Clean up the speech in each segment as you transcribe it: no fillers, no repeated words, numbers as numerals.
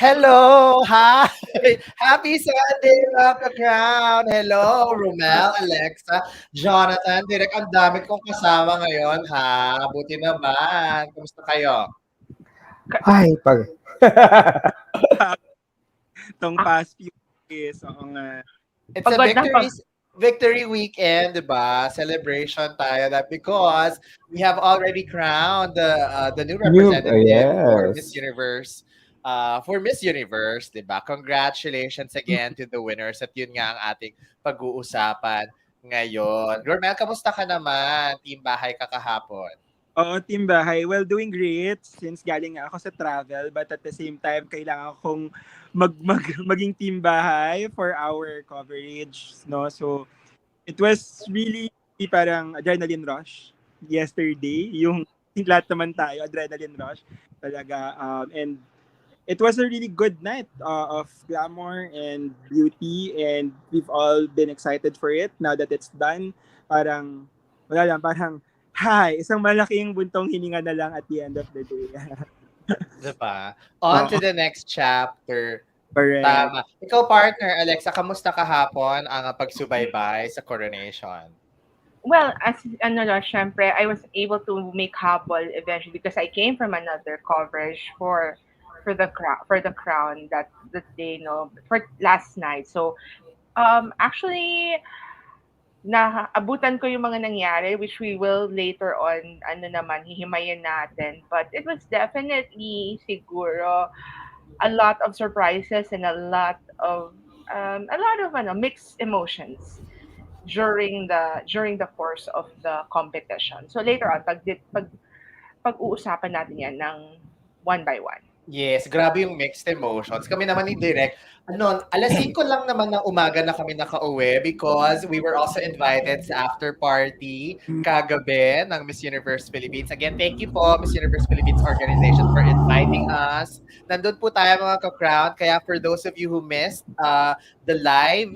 Hello! Hi! Happy Sunday, Rock the Crown! Hello, Romel, Alexa, Jonathan, Direk, ang dami kong kasama ngayon, ha? Buti naman. Kumusta kayo? Ay, pag... Tong past few days, oo nga. It's a victory weekend, di ba? Celebration tayo that because we have already crowned the new representative yes. For Miss Universe, di ba? Congratulations again to the winners at yun nga ang ating pag-uusapan ngayon. Gormel, kamusta ka naman? Team Bahay ka kahapon. Oo, Team Bahay. Well, doing great since galing nga ako sa travel, but at the same time, kailangan akong maging Team Bahay for our coverage, no? So, it was really parang adrenaline rush yesterday. Yung lahat naman tayo, adrenaline rush talaga. And it was a really good night of glamour and beauty, and we've all been excited for it. Now that it's done, parang, wala lang, parang, hi, isang malaking buntong hininga na lang at the end of the day. Diba? On to the next chapter. Correct. Tama. Ikaw, partner, Alexa, kamusta kahapon ang pagsubaybay sa coronation? Well, as syempre, I was able to make habol eventually because I came from another coverage for the crown that day, no, for last night. So, actually, naabutan ko yung mga nangyari, which we will later on, hihimayin natin. But it was definitely, siguro, a lot of surprises and a lot of mixed emotions during the course of the competition. So later on, pag-uusapan natin yan ng one by one. Yes, grabe yung mixed emotions. Kami naman ni Direk, alas 5 lang naman ng umaga na kami nakauwi because we were also invited sa after party kagabi ng Miss Universe Philippines. Again, thank you po, Miss Universe Philippines organization, for inviting us. Nandun po tayo mga ka-crown. Kaya for those of you who missed the live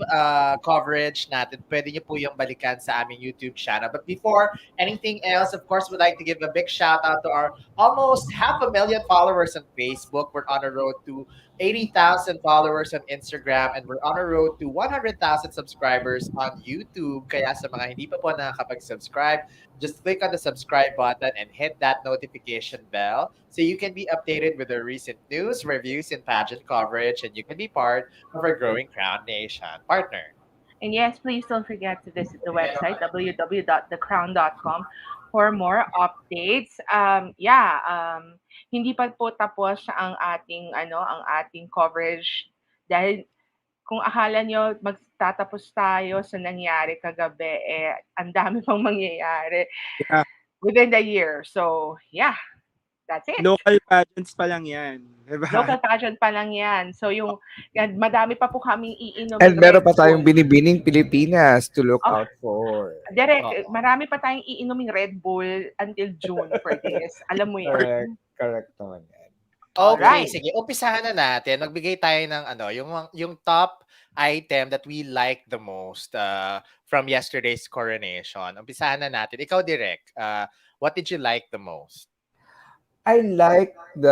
coverage natin, pwede niyo po yung balikan sa aming YouTube channel. But before anything else, of course, we'd like to give a big shout out to our almost 500,000 followers on Facebook. We're on a road to 80,000 followers on Instagram, and we're on a road to 100,000 subscribers on YouTube. Kaya sa mga hindi pa po nakakapag-subscribe, just click on the subscribe button and hit that notification bell so you can be updated with the recent news, reviews, and pageant coverage, and you can be part of our growing Crown Nation. Partner. And yes, please don't forget to visit the website www.thecrown.com for more updates. Hindi pa po tapos ang ating coverage dahil kung akala nyo magtatapos tayo sa nangyari kagabi, ang dami pang mangyayari within the year. So, that's it. Local pageants pa lang yan. Diba? Local pageant pa lang yan. So, madami pa po kaming iinom. And meron pa tayong binibining Pilipinas to look out for. Direct, marami pa tayong iinuming Red Bull until June for this. Alam mo yan. Correct naman yan. Okay, sige. Umpisahan na natin. Magbigay tayo ng yung top item that we like the most from yesterday's coronation. Umpisahan na natin. Ikaw, Direk, what did you like the most? I like the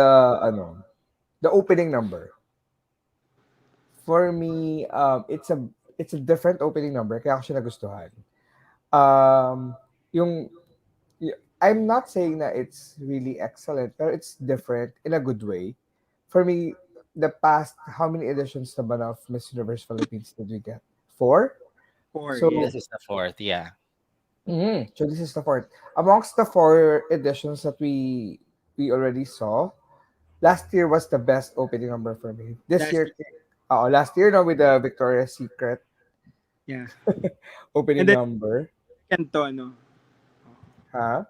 opening number. For me, it's a different opening number kaya ako siya nagustuhan. I'm not saying that it's really excellent, but it's different in a good way. For me, the past, how many editions na ba of Miss Universe Philippines did we get? 4? So, this is the 4th, yeah. So this is the 4th. Amongst the 4 editions that we already saw, last year was the best opening number for me. Last year with the Victoria's Secret. Yeah. Opening number. Second to, Ha?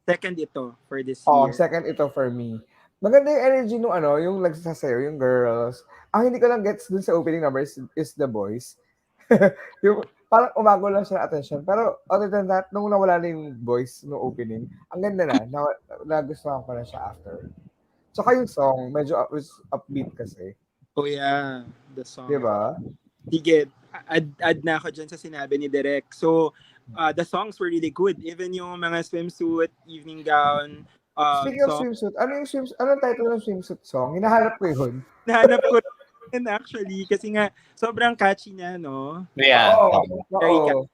Second ito for this year. Second ito for me. Maganda yung energy nung yung nagsasayaw, yung girls. Ang hindi ko lang gets dun sa opening number is the boys. Yung parang umago lang siya ng attention. Pero other than that, nung nawala na yung boys no opening, ang ganda na. Nagustuhan ko na siya after. Tsaka yung song, medyo was upbeat kasi. Oh yeah, the song. Di ba? Sige, add na ako dyan sa sinabi ni Derek. So, the songs were really good. Even yung mga swimsuit, evening gown, Speaking of song. swimsuit, anong title ng swimsuit song? Hinahanap ko yun. Nahanap ko rin actually kasi nga sobrang catchy niya, no? Yeah. Oo. Very Oo.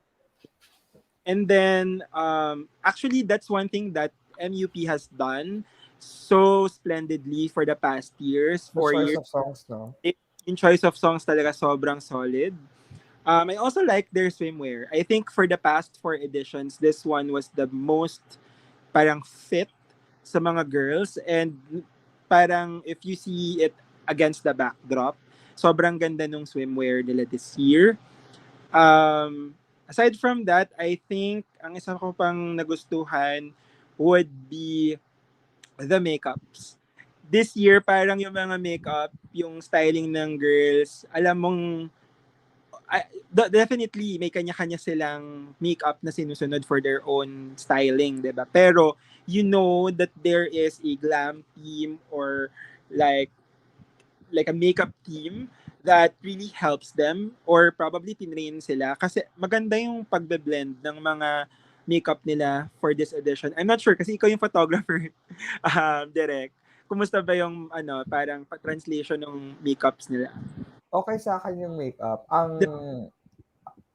And then, actually, that's one thing that MUP has done so splendidly for the past years, The 4 years. choice of songs, no? In choice of songs talaga sobrang solid. I also like their swimwear. I think for the past 4 editions, this one was the most parang fit sa mga girls. And parang if you see it against the backdrop, sobrang ganda nung swimwear nila this year. Aside from that, I think ang isa ko pang nagustuhan would be the makeups. This year, parang yung mga makeup, yung styling ng girls, alam mong, definitely, may kanya-kanya silang makeup na sinusunod for their own styling, diba? Pero, you know that there is a glam team or like a makeup team that really helps them or probably tinrain sila kasi maganda yung pagbe-blend ng mga makeup nila for this edition. I'm not sure kasi ikaw yung photographer, Derek. Kumusta ba yung parang translation ng makeups nila? Okay sa akin yung makeup.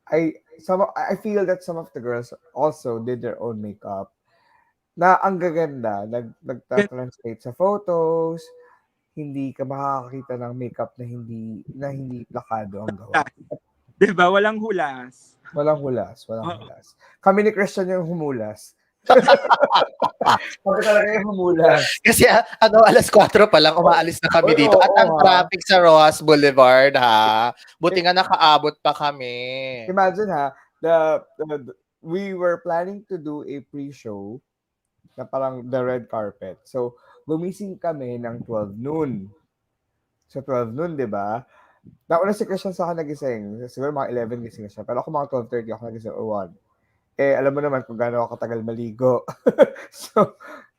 I feel that some of the girls also did their own makeup. Na ang gaganda, nagta-translate sa photos, hindi ka makakakita ng makeup na hindi plakado ang gawa. Diba? Walang hulas. Walang hulas. Kami ni Christian yung humulas. Kami talaga yung humulas. Kasi alas 4 pa lang umaalis na kami dito. At ang traffic sa Rojas Boulevard, ha? Buti nga nakaabot pa kami. Imagine ha, we were planning to do a pre-show na parang the red carpet. So, gumising kami ng 12 noon. So, 12 noon, di ba? Nauna si Christian sa akin nagising. Siguro mga 11 gising na siya. Pero ako mga 12:30 ako nagising o 1. Alam mo naman kung gaano ako katagal maligo.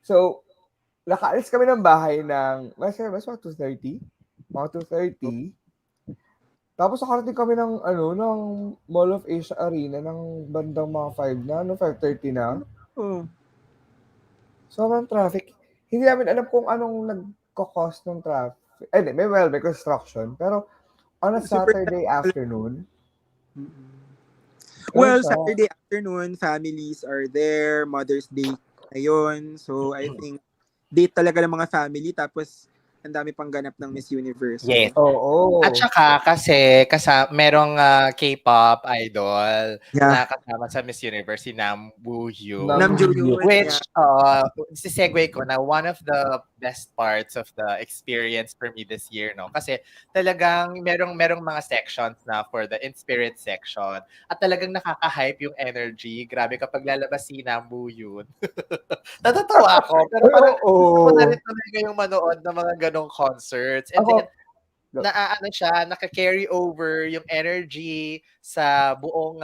so, nakaalis kami ng bahay ng, mas mga 2:30? Mga 2:30. Tapos nakarating kami ng Mall of Asia Arena ng bandang mga 5:30 na. Oh. Sobrang traffic. Hindi namin alam kung anong nagko-cause ng traffic. May construction. Pero on a Saturday afternoon. Well, Saturday afternoon, families are there. Mother's Day ngayon. So, I think date talaga ng mga family. Tapos, ang dami pang ganap ng Miss Universe. Yes. Oo. At saka kasi merong K-pop idol na kasama sa Miss Universe, si Nam Woo-hyun. Which, si-segue ko na one of the best parts of the experience for me this year, no? Kasi talagang merong mga sections na for the in-spirit section. At talagang nakaka-hype yung energy. Grabe kapag lalabas si Nam Woo-hyun. Natatawa ako. Pero parang gusto ko na rin talaga yung manood ng mga ganong concerts. And then, naka-carry over yung energy sa buong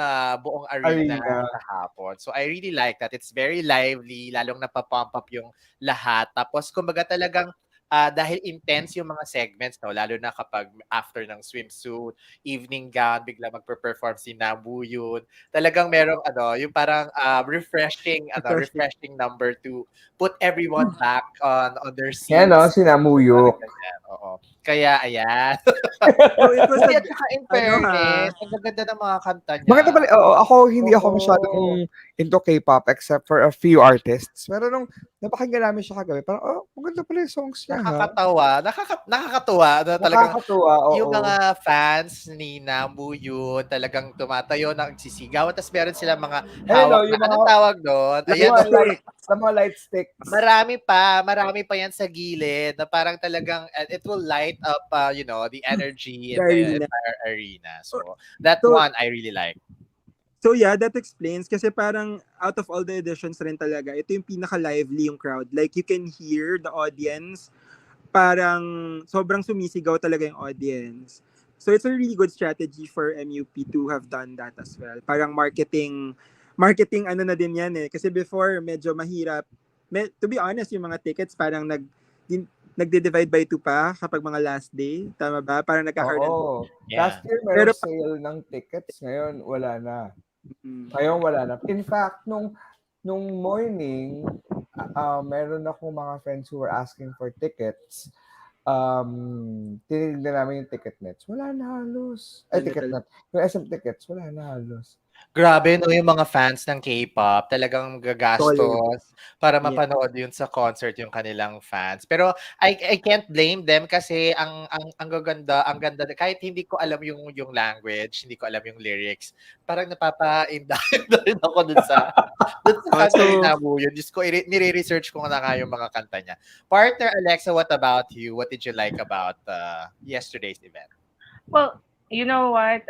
arena kahapon. So I really like that. It's very lively, lalong napapump up yung lahat. Tapos kumbaga talagang dahil intense yung mga segments, no, lalo na kapag after ng swimsuit, evening gown, bigla magpe-perform si Nabu yun. Talagang merong yung parang refreshing number to put everyone back on their seats. Yan, sinamuyok. Oo. Kaya, ayan. At saka in fairness, ang gaganda ng mga kanta niya. Maganda pala, ako hindi ako masyadong into K-pop except for a few artists. Pero nung napakinggan namin siya kagabi, parang, maganda pala yung songs niya. Nakakatawa. Nakakatuwa. Talagang, oo. Yung mga fans ni Namu yun, talagang tumatayo, nagsisigaw. Tapos meron silang mga hawak na, anong tawag doon? Ayan, mga light sticks. Marami pa yan sa gilid na parang talagang, it will light up, the energy in the entire arena. So, that one, I really like. So yeah, that explains kasi parang out of all the editions rin talaga, ito yung pinaka-lively yung crowd. Like you can hear the audience, parang sobrang sumisigaw talaga yung audience. So it's a really good strategy for MUP to have done that as well. Parang marketing na din yan eh. Kasi before, medyo mahirap. To be honest, yung mga tickets parang nagde-divide by 2 pa kapag mga last day. Tama ba? Parang nagkakaroon. Oo. Last Yeah. year, Pero merong sale ng tickets. Ngayon, wala na. mm, Ngayon, wala na. In fact, nung morning, meron akong mga friends who were asking for tickets. Tinignan namin yung ticket nets. Wala na halos. Ay, yun na ticket talaga. net. Yung SM tickets, wala na halos. Grabe, no, yung mga fans ng K-pop, talagang Solid. gagastos para Yeah. mapanood yun sa concert yung kanilang fans. Pero I can't blame them kasi ang gaganda, ang ganda kahit hindi ko alam yung language, hindi ko alam yung lyrics. Parang napapa-inda rin ako dun sa kanta ni Also, Namu yun. Diyos ko, nire-research ko na nga yung mga kanta niya. Partner Alexa, what about you? What did you like about yesterday's event? Well, you know what?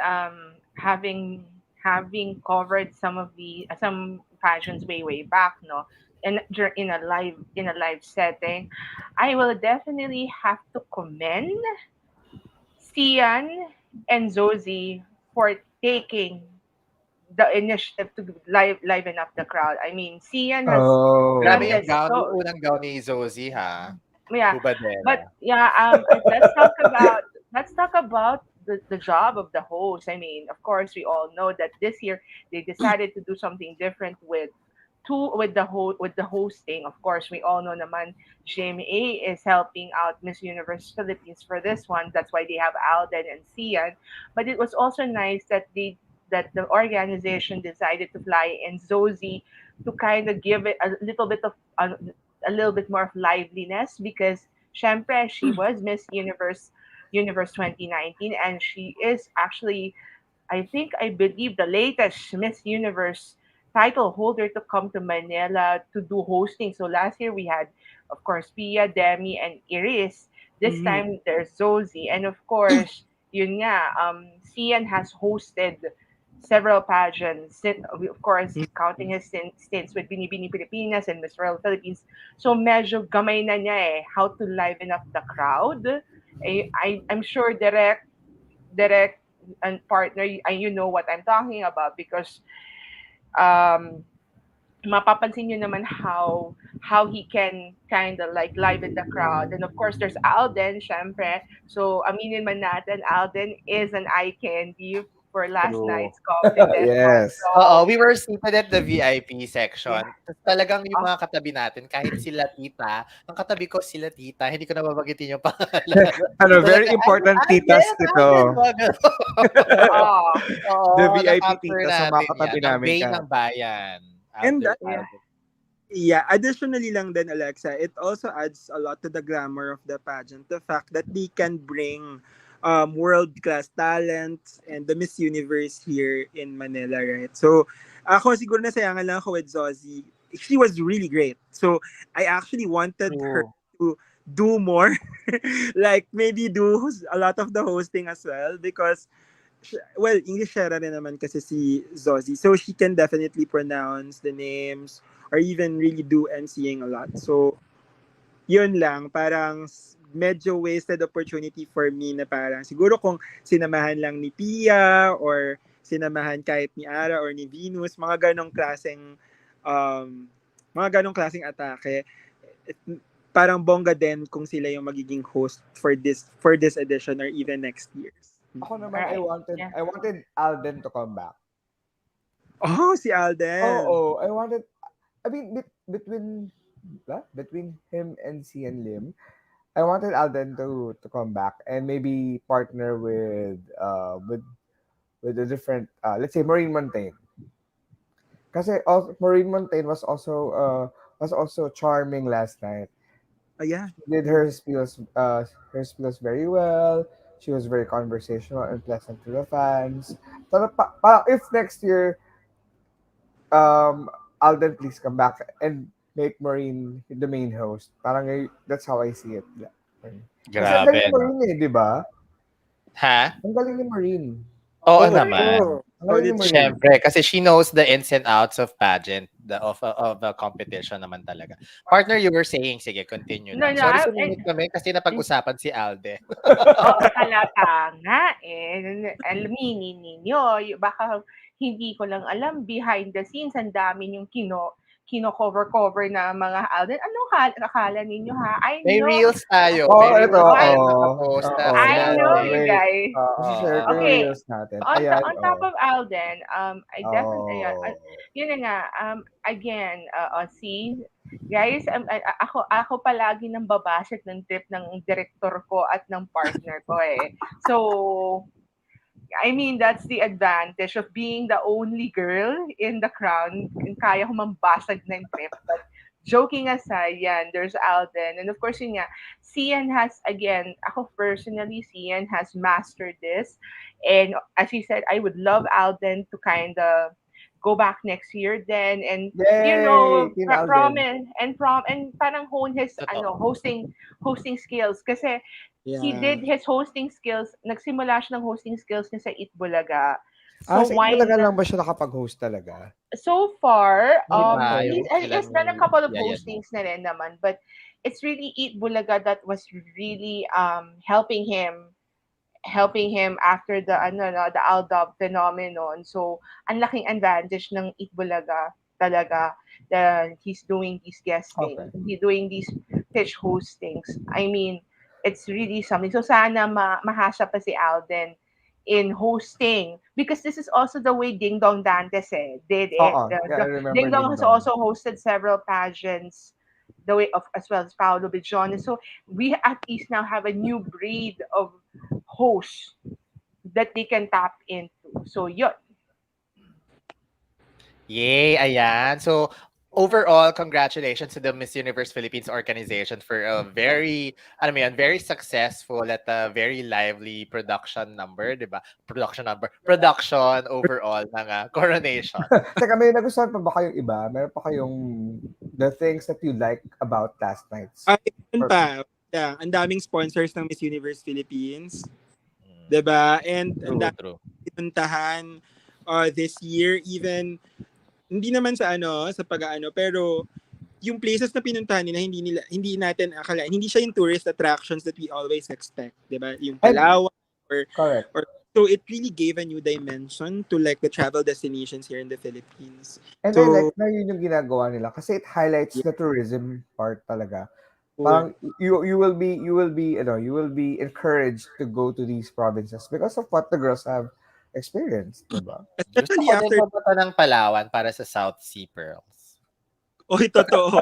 Having covered some fashions way back, no, in a live setting, I will definitely have to commend Sian and Zoe for taking the initiative to liven up the crowd. I mean, Grabe Oh. yung has gown, yung so unang gown ni Zozie, ha? yeah, but Hubadera. yeah, let's talk about the job of the host. I mean, of course, we all know that this year they decided to do something different with the hosting. Of course, we all know naman GMA is helping out Miss Universe Philippines for this one. That's why they have Alden and Sian. But it was also nice that the organization decided to fly in Zoe to kind of give it a little bit more of liveliness because syempre she was Miss Universe 2019 and she is actually I believe the latest Miss Universe title holder to come to Manila to do hosting. So last year we had, of course, Pia, Demi, and Iris. This mhm, time there's Zoe, and of course, yun nga, Sian has hosted several pageants. Of course, mhm, counting his stints with Binibini Pilipinas and Miss World Philippines. So medyo gamay na niya how to liven up the crowd. I'm sure direct and partner, you know what I'm talking about because um, mapapansin nyo naman how he can kind of like liven the crowd. And of course, there's Alden, syempre. So, aminin man natin, Alden is an eye candy for last True. night's competition. Yes. Oo, So, we were seated at the VIP yeah. section. Tas talagang yung Oh, mga katabi natin kahit sila tita, ang katabi ko sila tita, hindi ko na babanggitin yung pangalan. Very Talaga, "Ay, important titas Alden, Alden," ito. mga gano'n. oh, The Oo, VIP na-capture titas ang mga natin katabi 'yan, ng namin Bay ka. ng Bayan. And yeah. Alden. yeah, additionally lang din, Alexa, it also adds a lot to the glamour of the pageant. The fact that they can bring world-class talents and the Miss Universe here in Manila, right? So, ako siguro nasayangan lang ako with Zozie. She was really great. So, I actually wanted her True. to do more. Like, maybe do a lot of the hosting as well because well, English siya rin naman kasi si Zozie. So she can definitely pronounce the names or even really do emceeing a lot. So, yun lang. Parang medyo wasted opportunity for me na parang siguro kung sinamahan lang ni Pia or sinamahan kahit ni Ara or ni Venus, um, mga ganong klaseng atake. Parang bongga din kung sila yung magiging host for this edition or even next year's. Ako naman, I Right. wanted Yeah. I wanted Alden to come back. Oh, si Alden. Oo, I wanted, I mean, between him and Sian Lim, I wanted Alden to come back and maybe partner with a different, let's say Maureen Montaigne. Kasi Maureen Montaigne was also charming last night. Oh, yeah. She did her spills very well. She was very conversational and pleasant to the fans. If next year, Alden, please come back and make Maureen the main host. That's how I see it. Kasi ang galing Grabe ni 'no. Maureen di ba? Ha? Ang galing ni Maureen. Oo Oh, naman. Ang galing ni solid. Maureen. Siyempre, kasi she knows the ins and outs of pageant, of the competition naman talaga. Partner, you were saying, sige, continue No, lang. no, Sorry, suminit kami kasi I napag-usapan si Alde. halata nga aminin ninyo, baka hindi ko lang alam behind the scenes ang dami niyong kino-cover na mga Alden. Anong akala ninyo, ha? I May know, reels tayo. Oh, May ito, reels I tayo oh. nakapost na Oo, si I know Alden. you wait. guys. Share ko yung Okay. reels natin. Ayan, On top oh. of Alden, I definitely, Oh. yun na nga, again, see, guys, ako palagi nang babasag ng trip ng director ko at ng partner ko eh. So, I mean, that's the advantage of being the only girl in the crown. Kaya ko mambasag ng trip. But joking aside, yan, there's Alden. And of course, yun nga, Cian has, again, ako personally, Cian has mastered this. And as he said, I would love Alden to kind of go back next year then and Yay! Team Alden. promise and parang hone his Totoo. hosting skills kasi he Yeah. did his hosting skills, nagsimula siya ng hosting skills niya sa Eat Bulaga. Ah, So sa why Itbulaga not? lang ba siya nakapag-host talaga? So far, Di Okay. ba? Yung sila he's done a couple of Yaya mo. hostings na rin naman, but it's really Eat Bulaga that was really helping him after the the Aldab phenomenon. So, ang laking advantage ng Itbulaga talaga that he's doing these guesting, Okay. he's doing these pitch hostings. I mean, it's really something. So sana mahasa pa si Alden in hosting because this is also the way Ding Dong Dantes did it. Oo. Yeah, I remember Ding Dong Ding has Dong. also hosted several pageants the way of as well as Paolo Bigione. So we at least now have a new breed of hosts that they can tap into. So yun. Yay, ayan. So, overall, congratulations to the Miss Universe Philippines organization for a very, ano mo yun, very successful at a very lively production number, di ba? Production overall ng coronation. Teka, may nagustuhan pa ba kayong iba? Meron pa kayong the things that you like about last night's? Yun pa. Yeah, ang daming sponsors ng Miss Universe Philippines. Mm, 'Di ba? And ang True, daming true. pinuntahan this year, even hindi naman sa sa pag-aano, pero yung places na pinuntahan nila hindi natin akala, hindi siya yung tourist attractions that we always expect, 'di ba? Yung And, Palawan correct. or so it really gave a new dimension to like the travel destinations here in the Philippines. And I like So, na yun yung ginagawa nila kasi it highlights yeah, the tourism part talaga. cool. Parang you will be encouraged to go to these provinces because of what the girls have experienced, diba? Gusto Especially ko din after, pumunta ng Palawan para sa South Sea Pearls. totoo.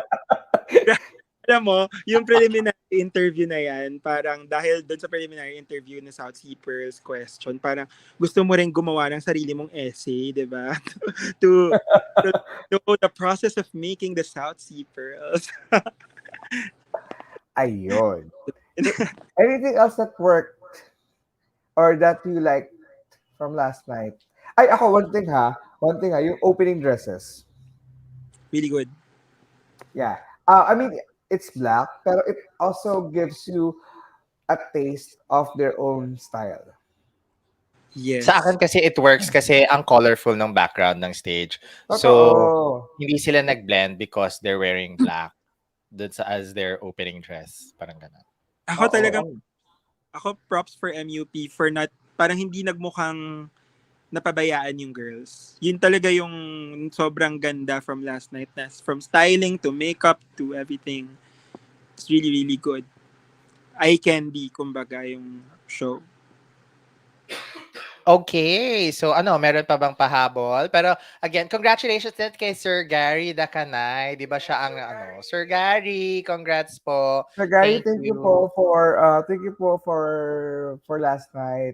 Alam mo, yung preliminary interview na yan, parang dahil doon sa preliminary interview na South Sea Pearls question, parang gusto mo rin gumawa ng sarili mong essay, di ba? to, to know the process of making the South Sea Pearls. Ayun. Anything else that worked or that you liked from last night? Ay, ako, one thing ha, yung opening dresses. Really good. Yeah. I mean, it's black, pero it also gives you a taste of their own style. Yes. Sa akin kasi it works kasi ang colorful ng background ng stage. So, Totoo. hindi sila nag-blend because they're wearing black dun sa as their opening dress. Parang ganun. Ako Oo. talagang, ako props for MUP for not, parang hindi nagmukhang napabayaan yung girls. Yun talaga yung sobrang ganda from last night. From styling to makeup to everything. It's really, really good. Eye candy, kumbaga, yung show. Okay, so meron pa bang pahabol? Pero again, congratulations din kay Sir Gary Dakanay. Di ba siya ang Sir Gary, congrats po. So, Gary, Thank thank you you. for last night.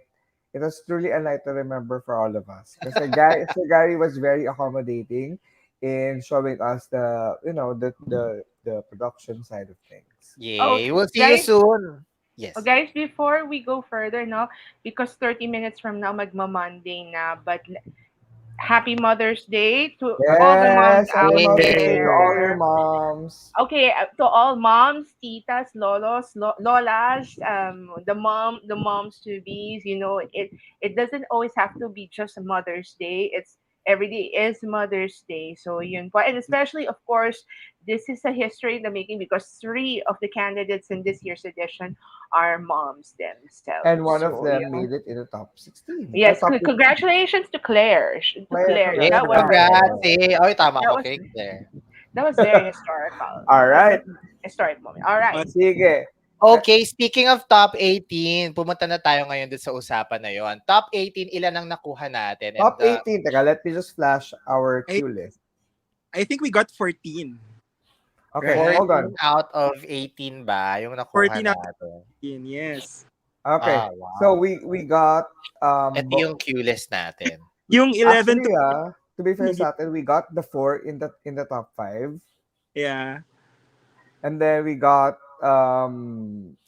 It was truly a night to remember for all of us. Kasi Sir Gary was very accommodating in showing us the production side of things. Oh, Yay, we'll see you guys, soon. Yes. guys, before we go further, no, because 30 minutes from now, magma-Monday na, but happy Mother's Day to all the moms Yes, happy out Mother's Day to all your there. moms. Okay, to all moms, titas, lolos, lolas, the moms to be's. It doesn't always have to be just a Mother's Day. It's every day is Mother's Day. So yun po, and especially of course, this is a history in the making because 3 of the candidates in this year's edition are moms themselves. And one of So them yeah. made it in the top 16. Yes, Top 15. congratulations to Claire. To Claire, Yes, that was congrats. Eh. Oy, tama that ko was kay Claire. That was very historical. All That's right. a historic moment. All right. Sige. Okay, speaking of top 18, pumunta na tayo ngayon dun sa usapan na yon. Top 18, ilan ang nakuha natin? And Top 18. Teka, let me just flash our I, queue list. I think we got 14. Okay, Right? hold 14 on. out of 18 ba yung nakuha 14 out of natin? 14, yes. Okay. So Wow. we got Ito yung queue list natin. Yung 11 to... actually to be fair sa atin, we got the 4 in the top 5. Yeah. And then we got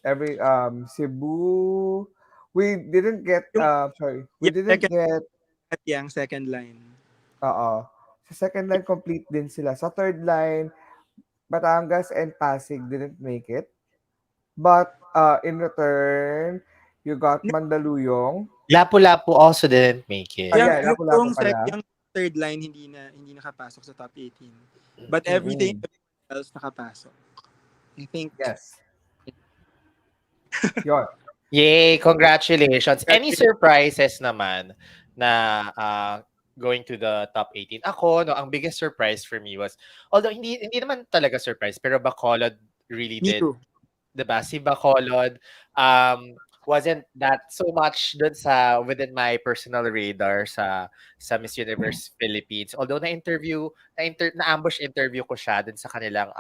every Cebu. We didn't get Yung, sorry. We yung didn't get yung second line. sa second line complete din sila. Sa third line, Batangas and Pasig didn't make it. But in return, you got Mandaluyong. Lapu-Lapu also didn't make it. Yeah, Lapu-Lapu pala. Yung third line hindi nakapasok sa top 18. But everything else nakapasok. I think Yes. Yon. Yay, congratulations. Any surprises naman na going to the top 18? Ako, no, ang biggest surprise for me was, although hindi naman talaga surprise, pero Bacolod really me did. too. Diba? Si Bacolod wasn't that so much dun sa within my personal radar sa Miss Universe Philippines. Although na-ambush interview ko siya dun sa kanilang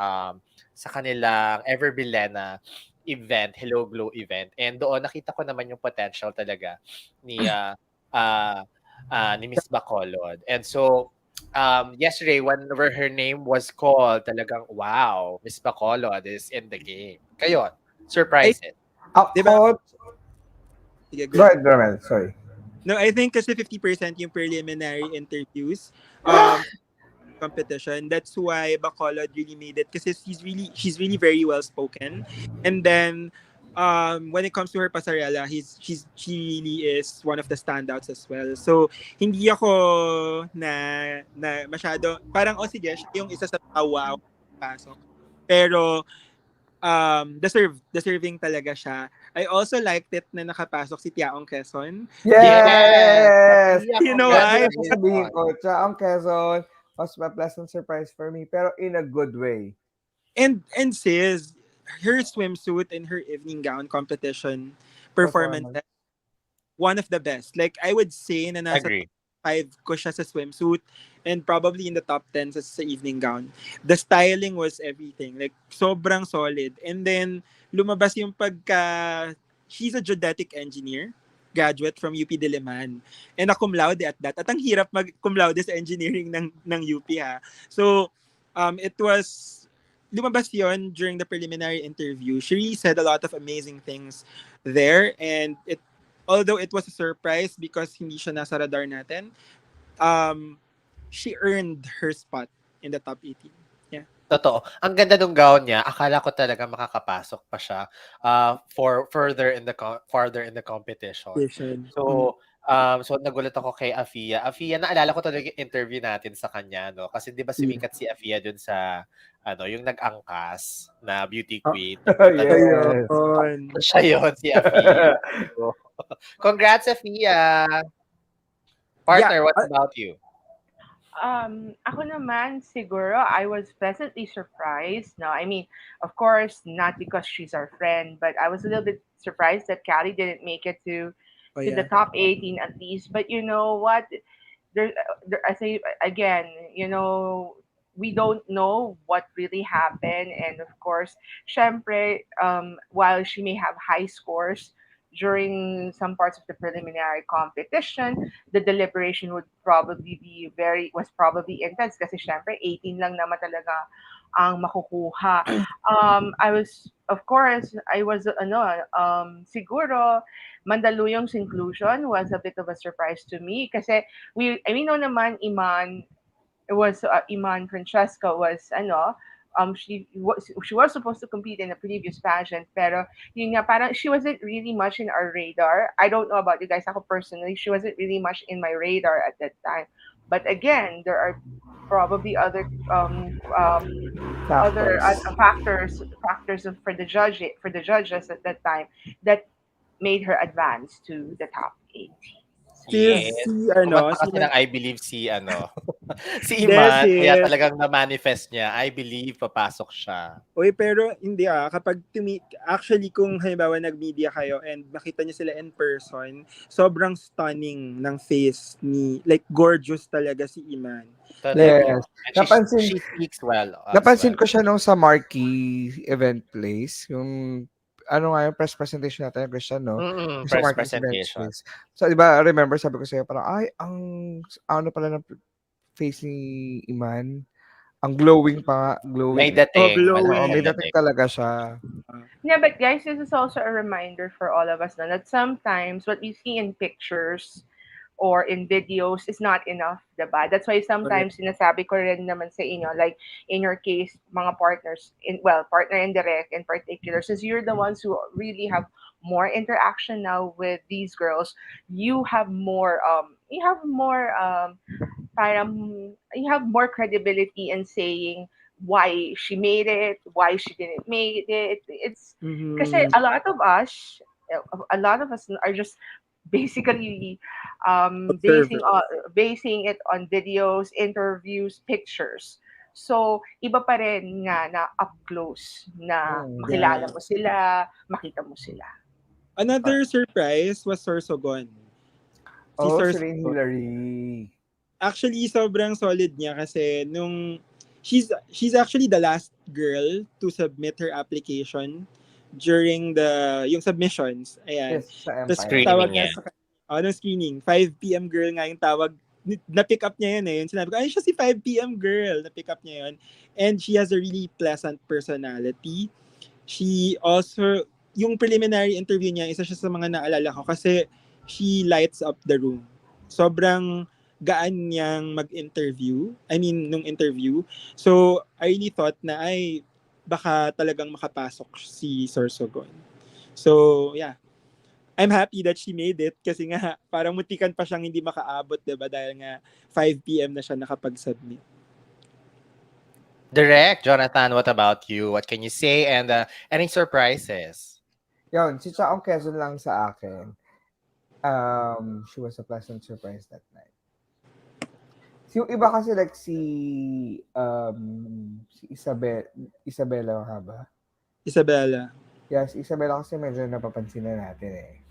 Ever Bilena event, Hello Glow event. And doon nakita ko naman yung potential talaga ni ni Miss Bacolod. And so yesterday whenever her name was called, talagang wow, Miss Bacolod is in the game. Kayo, surprise it. Diba? Ako, Sige, go ahead, Romel. Sorry. No, I think kasi 50% yung preliminary interviews competition. That's why Bacolod really made it kasi she's really very well spoken. And then when it comes to her pasarela, she really is one of the standouts as well. So hindi ako na masyado parang sige, siya yung isa sa wow pasok. Pero deserving talaga siya. I also liked it na nakapasok si Tiaong Quezon. Yes! You know why? Ganun ang sabihin ko, Chaong Quezon was a pleasant surprise for me, pero in a good way. And sis, her swimsuit and her evening gown competition performance, one of the best. Like I would say na nasa Agree. top 5 ko siya sa swimsuit and probably in the top 10 sa evening gown. The styling was everything. Like sobrang solid. And then lumabas yung she's a geodetic engineer graduate from UP Diliman. And a cum laude at that. At ang hirap mag cum laude sa engineering ng UP ha. So it was lumabas yon during the preliminary interview. She really said a lot of amazing things there, and although it was a surprise because hindi siya nasa radar natin, she earned her spot in the top 18. Yeah. Totoo. Ang ganda nung gown niya. Akala ko talaga makakapasok pa siya for farther in the competition. So so nagulat ako kay Afia. Afia, naalala ko talaga yung interview natin sa kanya, no? Kasi 'di ba sumikat si Afia dun sa yung nag-angkas na beauty queen. Yes. Siya yun, si Afia. Congrats, Afia. Partner, what about you? Ako naman, siguro, I was pleasantly surprised. No, I mean, of course, not because she's our friend, but I was a little bit surprised that Callie didn't make it to the top 18 at least. But you know what? I say again, we don't know what really happened. And of course, syempre, while she may have high scores during some parts of the preliminary competition, the deliberation was probably intense kasi syempre 18 lang naman talaga ang makukuha. I was siguro Mandaluyong's inclusion was a bit of a surprise to me kasi we know naman Iman Francesca was she was supposed to compete in a previous pageant pero yun nga parang she wasn't really much in our radar. I don't know about you guys, ako personally she wasn't really much in my radar at that time. But again, there are probably other factors for the judges at that time that made her advance to the top 18. Sis, Yes. si Kumanta si kasi ng I believe si ano, si Des, Iman, kaya sis. talagang na-manifest niya, I believe papasok siya. Uy, pero hindi kapag actually kung halimbawa nag-media kayo and nakita niyo sila in person, sobrang stunning ng face ni, like gorgeous talaga si Iman. Like, Totoo. Yes. And Napansin she speaks well as napansin well. ko siya nung sa Marquee event place, yung ano nga yung press presentation natin, Christian, no? Yung sa Press Marquee event presentation. place. So, di ba, remember, sabi ko sa'yo, parang, ay, ano pala ng face ni Iman? Ang glowing pa nga, May glowing. dating, Oo, malaki may ang glowing. dating dating. talaga siya. Yeah, but guys, this is also a reminder for all of us now that sometimes what we see in pictures or in videos is not enough, diba? That's why Correct. sometimes sinasabi ko rin naman sa inyo, like in your case, mga partners, partner in direct in particular, since you're the ones who really have more interaction now with these girls, parang you have more credibility in saying why she made it, why she didn't make it. It's because Mm-hmm. a lot of us are just basically Observer. basing it on videos, interviews, pictures. So, iba pa rin nga na up close na makilala Yeah. mo sila, makita mo sila. Another surprise was Sorsogon. Si Oh, si Rain Sorsogon. Hillary. Actually, sobrang solid niya kasi she's actually the last girl to submit her application during yung submissions. Ayan. Yes, sa Tapos Empire. tawag Screening nga niya. ng screening. 5 p.m. girl nga yung tawag. Na-pick up niya yun eh. Yung sinabi ko, ay, siya si 5 p.m. girl. Na-pick up niya yun. And she has a really pleasant personality. She also, yung preliminary interview niya, isa siya sa mga naalala ko kasi she lights up the room. Sobrang gaan niyang mag-interview. I mean, nung interview. So, I really thought na ay, baka talagang makapasok si Sorsogon. So, yeah. I'm happy that she made it kasi nga parang mutikan pa siyang hindi makaabot, 'di ba? Dahil nga 5 p.m. na siya nakapag-submit. Direct, Jonathan, what about you? What can you say? And any surprises? Yun, si Chaong Quezon lang sa akin. She was a pleasant surprise that night. Yung iba kasi like si Isabella nga ba? Isabella. Yes, Isabella kasi medyo napapansin na natin eh.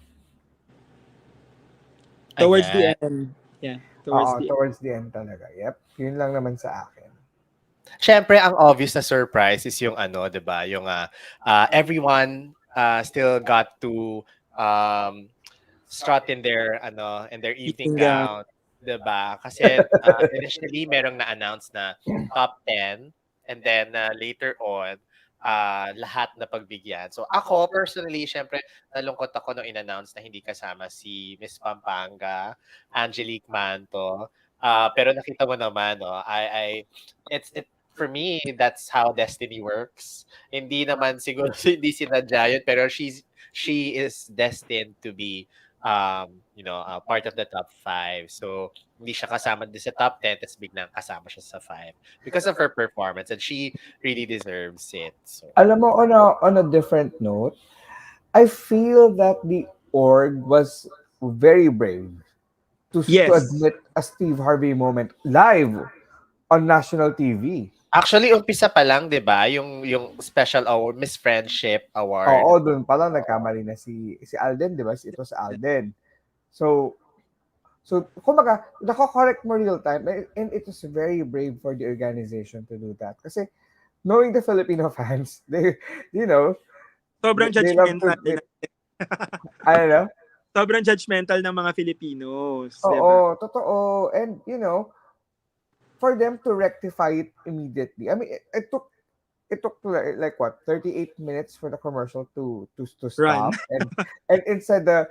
Towards the Ayan. end. Yeah, Towards the end talaga. Yep, yun lang naman sa akin. Siyempre, ang obvious na surprise is yung ano, 'di ba? Yung everyone still got to strut in their evening Eating gown. gown, 'di ba? Kasi initially merong na-announce na top 10 and then later on lahat na pagbigyan. So ako personally, syempre nalungkot ako nung in-announce na hindi kasama si Miss Pampanga, Angelique Manto. Pero nakita mo naman, no, it for me, that's how destiny works. Hindi naman siguro hindi sinadya yun, pero she is destined to be part of the top 5. So hindi siya kasama din sa top 10, tapos biglang kasama siya sa 5 because of her performance, and she really deserves it. So Alam mo, on a different note, I feel that the org was very brave to Yes. admit a Steve Harvey moment live on national TV. actually umpisa pa lang, 'di ba, yung special award, Miss Friendship Oo, Award. doon pa lang nagkamali na si Alden, di ba? It was Alden. So, kumbaga, nako-correct mo real time and it was very brave for the organization to do that. Kasi, knowing the Filipino fans, you know, Sobrang they love to, judgmental din. I don't know. Sobrang judgmental ng mga Filipinos, 'di ba? Oo, totoo. And, for them to rectify it immediately. I mean, it took like what 38 minutes for the commercial to Run. stop and inside the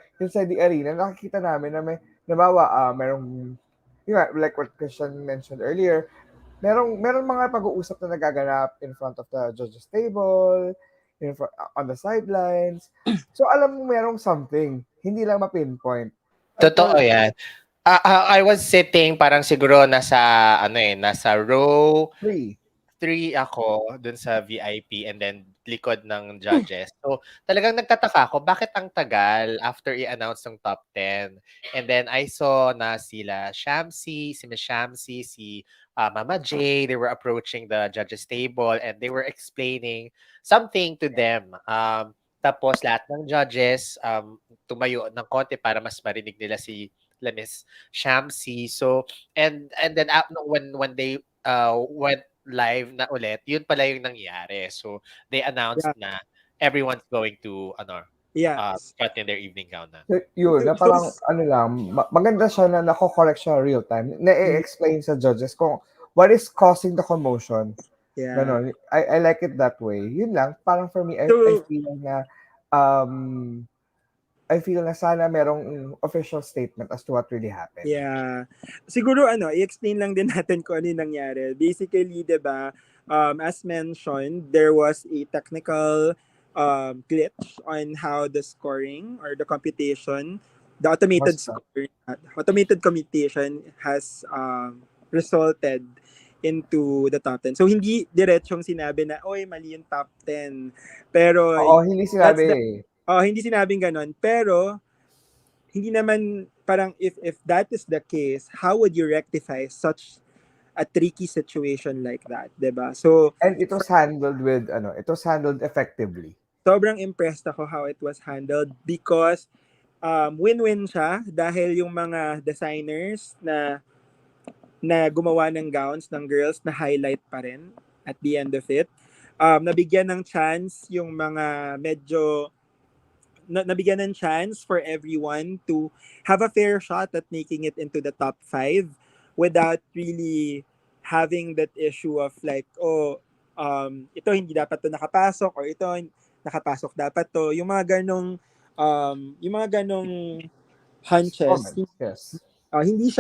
arena nakikita namin na may merong like what Christian mentioned earlier, merong mga pag-uusap na nagaganap in front of the judges table, on the sidelines. So alam mo merong something, hindi lang ma-pinpoint. Totoo 'yan. I was sitting parang siguro nasa row Free. 3 ako dun sa VIP, and then likod ng judges. So, talagang nagtataka ako, bakit ang tagal after i-announce ng top 10? And then I saw na sila Shamsi, si Miss Shamsi, si Mama J, they were approaching the judges table and they were explaining something to them. Tapos lahat ng judges tumayo ng konti para mas marinig nila si Miss Shamsi. So, and then when they went live na ulit, yun pala yung nangyari. So, they announced Yeah. na everyone's going to Yeah. cut in their evening gown na. So, yun, na So, parang, ano lang, maganda siya na nako-correct siya real time. Na-explain sa judges kung what is causing the commotion. yeah. Ganon. I like it that way. Yun lang, parang for me, I So, feel na, um, I feel na sana merong official statement as to what really happened. yeah. Siguro i-explain lang din natin kung ano yung nangyari. Basically, 'di ba, as mentioned, there was a technical glitch on how the scoring or the computation, the automated Basta. scoring, automated computation has resulted into the top 10. So hindi diretsong sinabi na oy mali yung top 10. Pero Oo, hindi that's sinabi the eh. hindi sinabing ganon, pero hindi naman parang if that is the case, how would you rectify such a tricky situation like that, 'di ba? So And it was handled with, it was handled effectively. sobrang impressed ako how it was handled because win-win siya dahil yung mga designers na gumawa ng gowns ng girls na highlight pa rin at the end of it. Nabigyan ng chance yung mga medyo nabigyan ng chance for everyone to have a fair shot at making it into the top 5 without really having that issue of like, ito hindi dapat to nakapasok or ito nakapasok dapat to. Yung mga ganong hunches, Comments, yes. hindi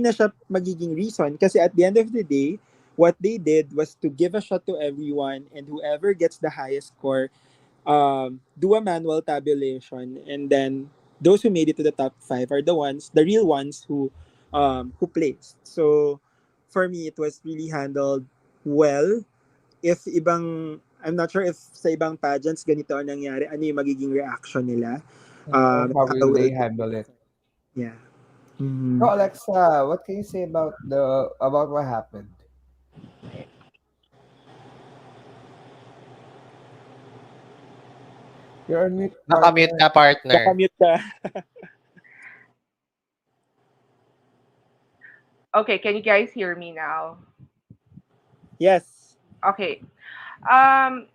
na siya magiging reason kasi at the end of the day, what they did was to give a shot to everyone and whoever gets the highest score do a manual tabulation, and then those who made it to the top 5 are the real ones who placed. So for me, it was really handled well. If I'm not sure if sa ibang pageants ganito ang nangyari, ano yung magiging reaction nila. Or how How will will they handle it? yeah. So Mhm. Alexa, what can you say about what happened? You're on mute, Nakamute partner. ka, partner. Nakamute ka. Okay, can you guys hear me now? Yes. Okay.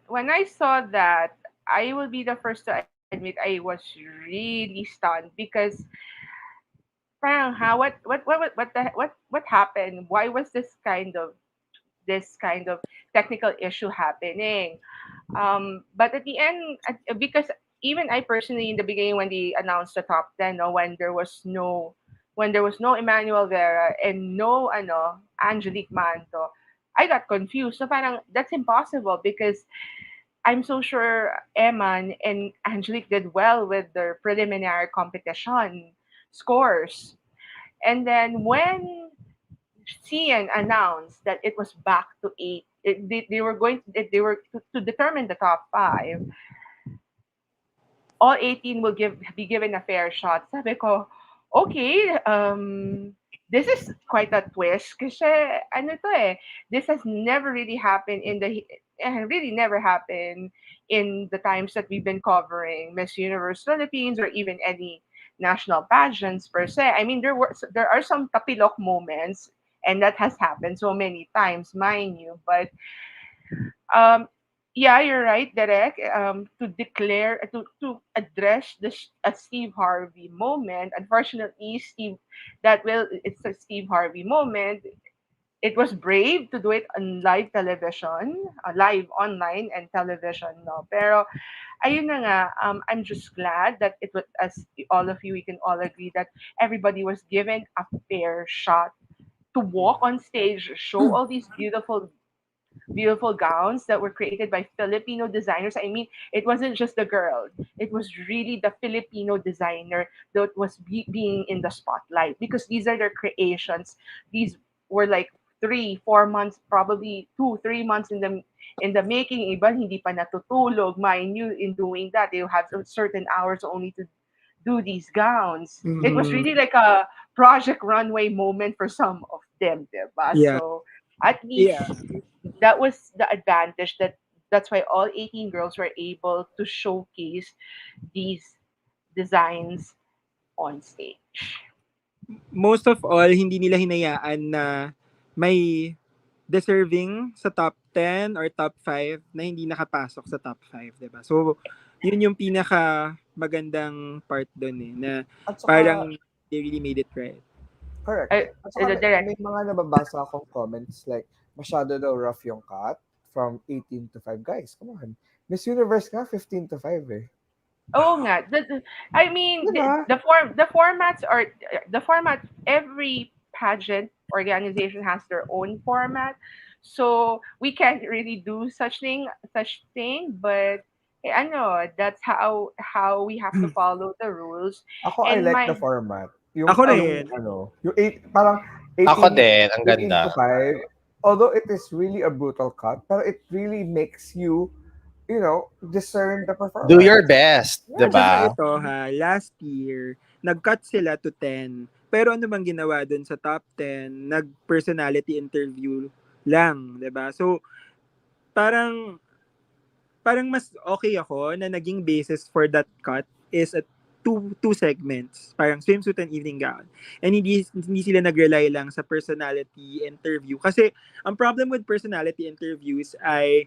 When I saw that, I will be the first to admit I was really stunned because parang what happened? Why was this kind of technical issue happening? But at the end, because even I personally in the beginning when they announced the top 10, no, when there was no Emmanuel Vera and no Angelique Manto, I got confused. So parang that's impossible because I'm so sure Eman and Angelique did well with their preliminary competition scores. And then when CN announced that it was back to eight, they were to determine the top five. All 18 will be given a fair shot. Sabi ko, okay, this is quite a twist kasi ano to this has never really happened really never happened in the times that we've been covering Miss Universe Philippines or even any national pageants per se. I mean, there are some tapilok moments, and that has happened so many times, mind you. But um, yeah, you're right, Derek. To address the Steve Harvey moment. Unfortunately, it's a Steve Harvey moment. It was brave to do it on live television, live online and television, no. Pero ayun na nga, I'm just glad that it was, as all of you, we can all agree that everybody was given a fair shot to walk on stage, show all these beautiful gowns that were created by Filipino designers. I mean, it wasn't just the girl. It was really the Filipino designer that was being in the spotlight because these are their creations. These were like 3, 4 months, probably 2, 3 months in the making. Iba hindi pa natutulog. Mind you, in doing that, they have certain hours only to do these gowns. It was Mhm. really like a project runway moment for some of them, diba? Yeah. So at Yeah. least that was the advantage, that's why all 18 girls were able to showcase these designs on stage. Most of all, hindi nila hinayaan na may deserving sa top 10 or top 5 na hindi nakapasok sa top 5, 'di ba? So, yun yung pinaka magandang part doon na At saka, parang they really made it right. correct. I, At saka direct. may mga nababasa akong comments like, masyado daw rough yung cut from 18 to 5. Guys, come on. Miss Universe nga, 15 to 5 eh. Oh nga. I mean, Diba? the formats are the format. Every pageant organization has their own format, so we can't really do such thing. But I know that's how we have to follow the rules. Ako, I And like the my format. Ako okay, rin. Yung 8, parang Ako 18, din, ang 18 ganda. to 5, although it is really a brutal cut, pero it really makes you, discern the Do your performance. best, Yeah. 'di At saka ba? ito last year, nag-cut sila to 10. Pero ano bang ginawa dun sa top 10? Nag-personality interview lang, 'di ba? So, parang parang mas okay ako na naging basis for that cut is at two segments, parang swimsuit and evening gown. And hindi sila nag-rely lang sa personality interview. Kasi ang problem with personality interviews ay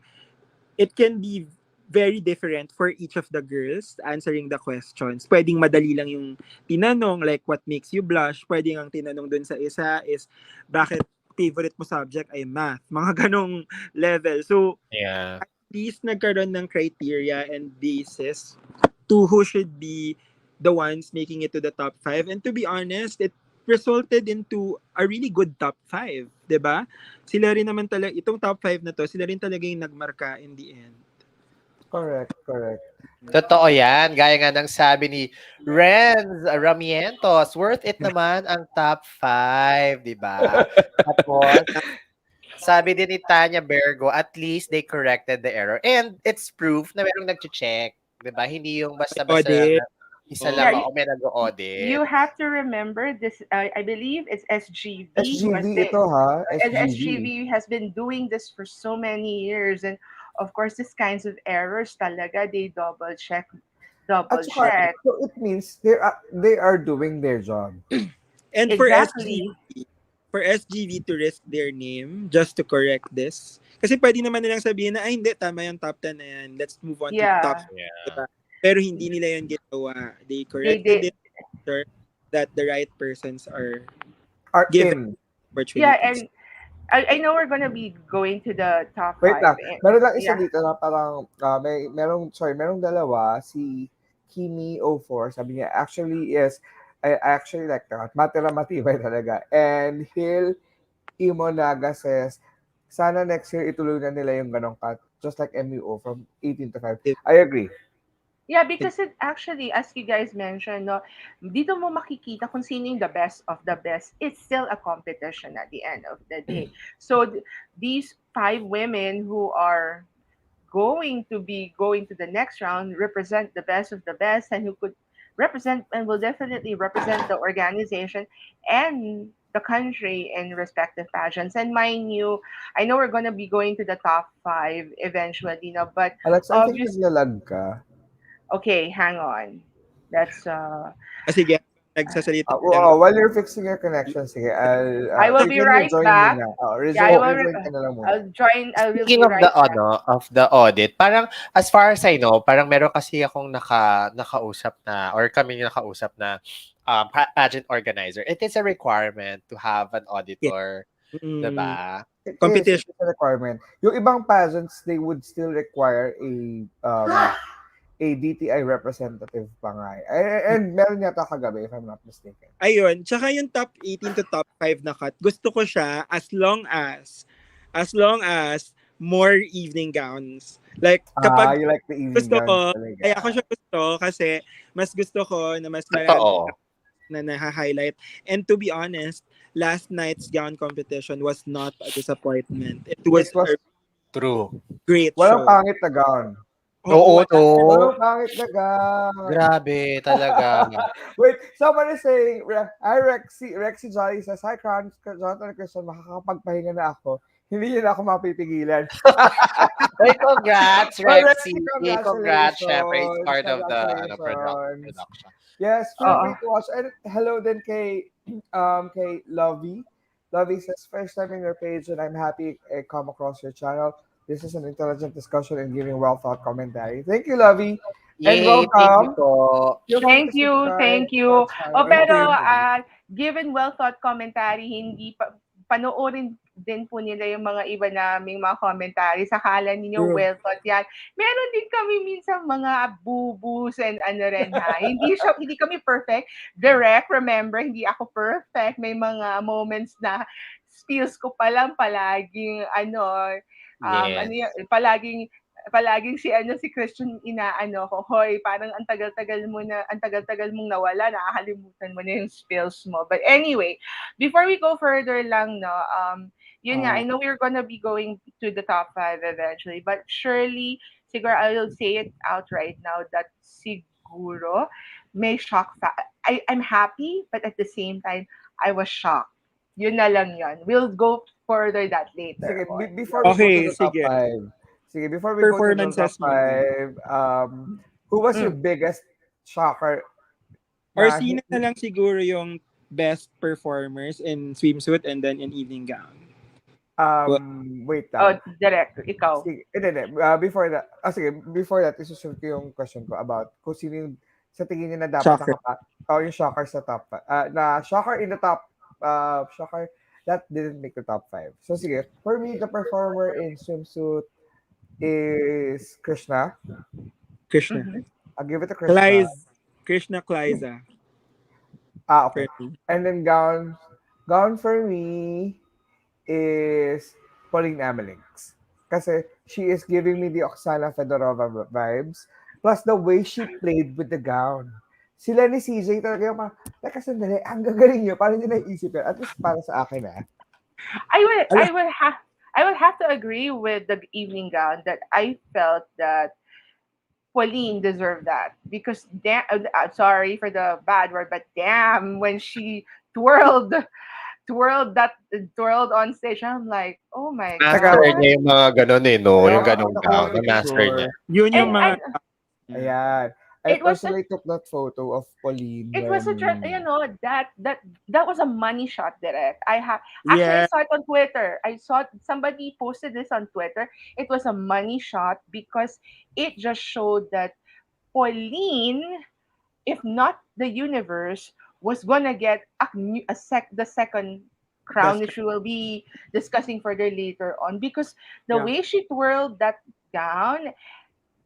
it can be very different for each of the girls answering the questions. Pwedeng madali lang yung tinanong, like what makes you blush. Pwedeng ang tinanong dun sa isa is bakit favorite mo subject ay math. Mga ganong level. So, Yeah. at least nagkaroon ng criteria and basis to who should be the ones making it to the top 5. And to be honest, it resulted into a really good top 5, 'di ba? Sila rin naman talaga itong top 5 na to, sila rin talaga yung nagmarka in the end. Correct, correct. Totoo yan. Gaya nga ng sabi ni Renz Ramientos, worth it naman ang top 5, di ba? Tapos, sabi din ni Tanya Bergo, at least they corrected the error. And it's proof na merong nag-check, di ba? Hindi yung basta-basta lang Audit. na isa Oh. lang, yeah, o may nag-audit. you have to remember this. I believe it's SGV who has SGV been ito ha, SGV. SGV has been doing this for so many years, and of course, these kinds of errors talaga they At double saka, check. so it means they are doing their job. And Exactly. for SGV to risk their name just to correct this. Kasi pwede naman nilang sabihin na, ay hindi, tama yung top 10 na yan. Let's move on to top. Yeah, Yeah. Pero hindi nila yun ginawa. They corrected they it sure that the right persons are Are given in. yeah, opportunities. and I know we're gonna be going to the top Wait five. lang. Meron lang isa Yeah. dito na parang, merong dalawa, si Kimi 04, sabi niya, I actually like that. Matira matibay talaga. And Hill Imonaga says, sana next year ituloy na nila yung ganong cut. Just like MUO from 18 to 5. I agree. Yeah, because it actually, as you guys mentioned, no, dito mo makikita kung sino yung the best of the best. It's still a competition at the end of the day. So these 5 women who are going to be going to the next round represent the best of the best, and who could represent and will definitely represent the organization and the country in respective pageants. And mind you, I know we're going to be going to the top 5 eventually, no, but Alex, I think obviously, naglalag ka. okay, hang on. That's Sige, nagsasalita lang. While you're fixing your connection, sige, I will be sige, right join back. muna. Yeah, I will. Rejoin ka na lang muna. I'll join. I will Speaking be of the right back. audit, parang as far as I know, parang meron kasi akong nakausap na or kami nakausap na pageant organizer. It is a requirement to have an auditor, Mm, 'di ba? competition. It's a requirement. Yung ibang pageants, they would still require a DTI representative pa nga. And meron yata kagabi, if I'm not mistaken. Ayun, tsaka yung top 18 to top 5 na cut, gusto ko siya as long as more evening gowns. Like, kapag You like the evening gusto ko, gowns talaga. kaya ako siya gusto kasi mas gusto ko na mas marami Totoo. na na-highlight. And to be honest, last night's gown competition was not a disappointment. It It was was a True. great walang show. pangit na gown. Oo, Oo, wala. no? Walang pangit na gown. Grabe, talaga. Wait, someone is saying, Rexy Jolly says, Hi, Jonathan and Christian, makakapagpahinga na ako. Hindi niyo na ako mapipigilan. Uy, congrats, Well, Rexy, Rexy. Congrats, syempre. It's part of the Congratulations. production. Yes, feel Oo. free to watch. And hello then kay Lovey. Lovey says, first time in your page and I'm happy I come across your channel. This is an intelligent discussion and giving well thought commentary. Thank you, Lovey. And Yay, thank you welcome. po. Feel free to Thank you, subscribe thank to our you. channel. Thank Pero you. given well-thought commentary, hindi panoorin din po nila yung mga iba naming mga commentary. Sakala ninyo True. well-thought yan. Meron din kami minsan mga boo-boos and ano rin ha. Hindi kami perfect. Direct, remember, hindi ako perfect. May mga moments na skills ko pa lang palaging ano Yes. yun, palaging si Christian inaano ko, hoy, parang ang tagal-tagal mong nawala, nakakalimutan mo na yung spills mo. But anyway, before we go further lang, no, yun nga, I know we're gonna be going to the top 5 eventually, but surely, siguro I will say it out right now that siguro may I'm happy, but at the same time, I was shocked. Yun na lang yun. We'll go further that later Sige, on. before we go to Okay, the top sige. 5, sige, before we go to the top Performances muna. 5, who was your biggest shocker Or na sino na lang siguro yung best performers in swimsuit and then in evening gown? wait Oh, lang. direct, ikaw. Sige, hindi. Before that, isusunod ko yung question ko about kung sino yung sa tingin niyo na dapat Shocker. yung shocker sa top 5. Na shocker in the top, shocker that didn't make the top 5. So sige, for me, the performer in swimsuit is Krishna. Krishna. Mhm. I'll give it to Krishna. Krishna Kliza. Okay. For me. And then gown for me is Pauline Amelings. Kasi she is giving me the Oksana Fedorova vibes. Plus the way she played with the gown. Sila ni CJ talaga yung parang, teka sandali, ang gagaling nyo. Parang hindi naisip yun. At least para sa akin I would have to agree with the evening gown that I felt that Pauline deserved that because sorry for the bad word, but damn, when she twirled twirled on stage, I'm like, oh my Master god. niya yung mga ganun eh, no? Yung Teka, ganung pakita ko gown, yung na-master picture. niya. Yun yung And mga... Ayan. I it was personally took that photo of Pauline it was a that was a money shot, direct. I Yeah. saw it on Twitter. I saw somebody posted this on Twitter. It was a money shot because it just showed that Pauline, if not the universe, was gonna get the second crown, Best. which we will be discussing further later on. Because the Yeah. way she twirled that gown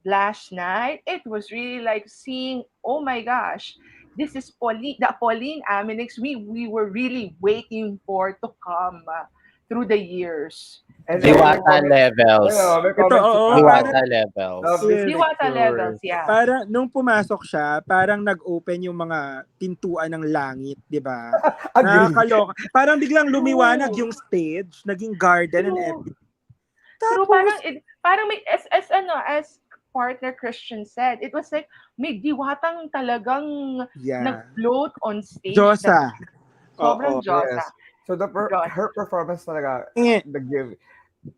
last night, it was really like seeing, oh my gosh, this is the Pauline Aminix we were really waiting for to come through the years. And So, Diwata levels. may Ito, comment si oo, Pao. parang, Diwata levels. Love this Yes. Diwata picture. levels, yeah. parang nung pumasok siya, parang nag-open yung mga pintuan ng langit, di ba? Agree. Nakakaloka. Parang biglang lumiwanag yung stage, naging garden and True. everything. True, Tapos, parang may as partner Christian said, it was like may diwatang talagang yeah. nag-float on stage. Diyosa. Sobrang Oo. Diyosa. Yes. So her performance talaga, Eh.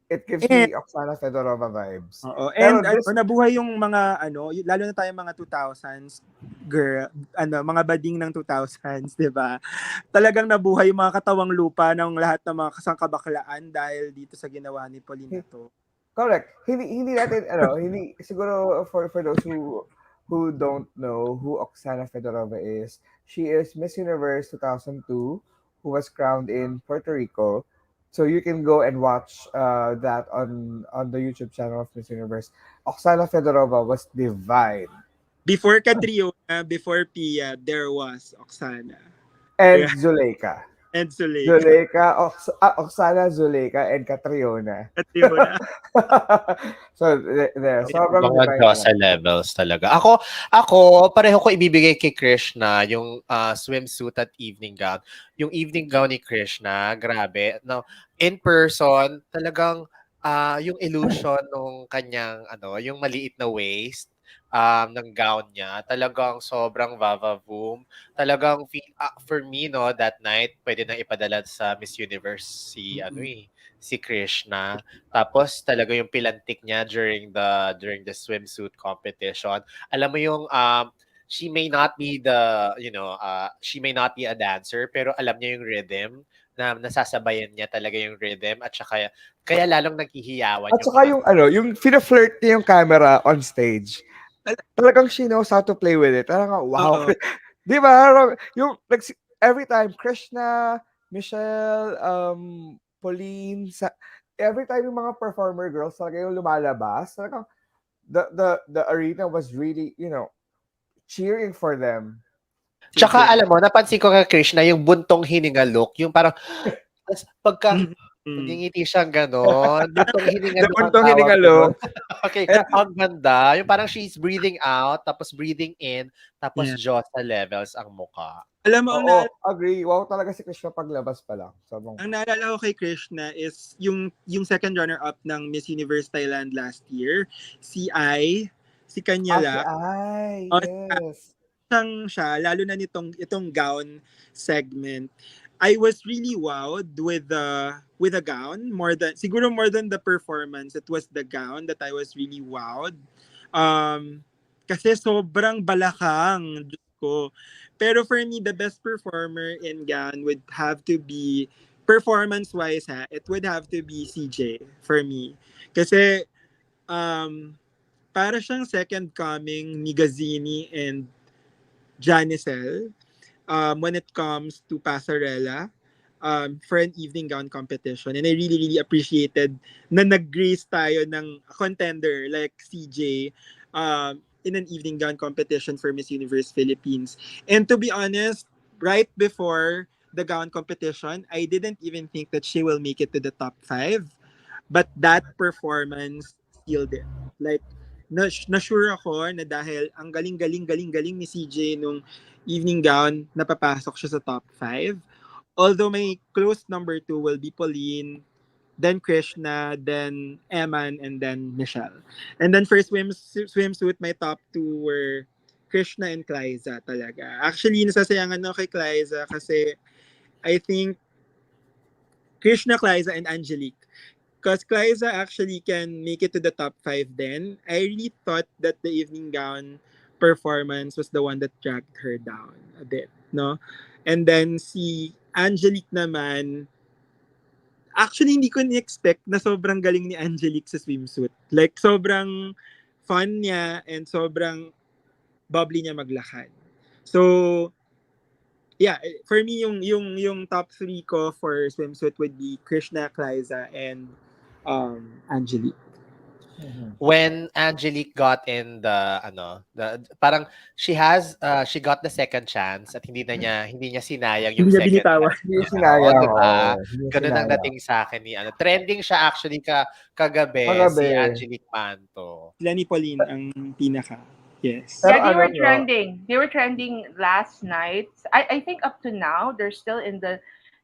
it gives me Oksana Fedorova vibes. Oo. Pero And nabuhay yung mga lalo na tayo mga 2000s girl, mga bading ng 2000s, 'di ba? Talagang nabuhay yung mga katawang lupa ng lahat ng mga kasangkabaklaan dahil dito sa ginawa ni Pauline na to. Correct. Hindi natin hindi siguro for those who don't know who Oksana Fedorova is, she is Miss Universe 2002 who was crowned in Puerto Rico. So you can go and watch that on the YouTube channel of Miss Universe. Oksana Fedorova was divine. Before Catriona, before Pia, there was Oksana. And Yeah. Zuleika. And Zuleika. Zuleika, Oksana, Zuleika, and Catriona. At Leona. So, there. Sobrang Mga divine Diyosa talaga. levels talaga. Ako pareho ko ibibigay kay Krishna yung, swimsuit at evening gown. Yung evening gown ni Krishna, grabe 'no, in person talagang, yung illusion nung kanyang ano, yung maliit na waist, ng gown niya talagang sobrang va-va-voom. Talagang for me 'no, that night puwede nang ipadala sa Miss Universe si ano, Mm-mm. si Krishna. Tapos talaga yung pilantik niya during the swimsuit competition. Alam mo yung she may not be she may not be a dancer pero alam niya yung rhythm na nasasabayan niya talaga yung rhythm at saka kaya lalong naghihiyawan At yung saka mga yung ano, yung fina-flirt niya yung camera on stage. Talagang she knows how to play with it. Talagang, wow. Oo. 'Di ba? Yung, every time, Krishna, Michelle, Pauline, every time yung mga performer girls talaga yung lumalabas, talagang, the arena was really, cheering for them. Tsaka Sige. alam mo napansin ko kay Krishna yung buntong hininga look, yung parang tas pagka Mm. nangingiti siyang gano'n, buntong hininga The look ang buntong tawag ko hiningalo. dun. Okay, Kaya, ang ganda. Yung parang she's breathing out, tapos breathing in, tapos Yeah. Diyosa levels ang mukha. Alam mo, oo, agree. Wow talaga si Krishna paglabas pa lang. Sobrang ang naalala ko kay Krishna is yung second runner-up ng Miss Universe Thailand last year, si si Si Kanyala. Ai, O, yes. siya, lalo na itong gown segment. I was really wowed with the gown, more than the performance. It was the gown that I was really wowed. Um Kasi sobrang balakang, Diyos ko. Pero for me, the best performer in gown would have to be, performance-wise ha, it would have to be CJ for me. Kasi um para siyang second coming ni Gazzini and Janicel when it comes to Pasarela for an evening gown competition. And I really, really appreciated na nag-grace tayo ng contender like CJ in an evening gown competition for Miss Universe Philippines. And to be honest, right before the gown competition, I didn't even think that she will make it to the top 5. But that performance sealed it. Like, na-sure ako na dahil ang galing-galing-galing-galing ni CJ nung evening gown, napapasok siya sa top 5. Although my close number 2 will be Pauline, then Krishna, then Eman, and then Michelle. And then for swimsuit, my top 2 were Krishna and Kliza talaga. Actually, nasasayangan ako kay Kliza kasi I think Krishna, Kliza, and Angelique. Because Kliza actually can make it to the top 5 then. I really thought that the evening gown performance was the one that dragged her down a bit, no? And then si Angelique naman, actually hindi ko ni-expect na sobrang galing ni Angelique sa swimsuit. Like sobrang fun niya and sobrang bubbly niya maglakad. So, yeah, for me yung top 3 ko for swimsuit would be Krishna, Kliza, and Angelique. Mhm. When Angelique got in the parang she got the second chance at hindi niya sinayang yung Hindi niya second binitawan. chance Hindi niya niya. Oo, sinayang, 'di oo. ba? Hindi niya Gano'n ang sinayang. dating sa'kin ni ano, trending siya actually kagabi Kagabi. si Angelique Manto. Sila ni Pauline ang pinaka. Yes. Pero Yeah, they ano, were no? trending. They were trending last night. I think up to now they're still in the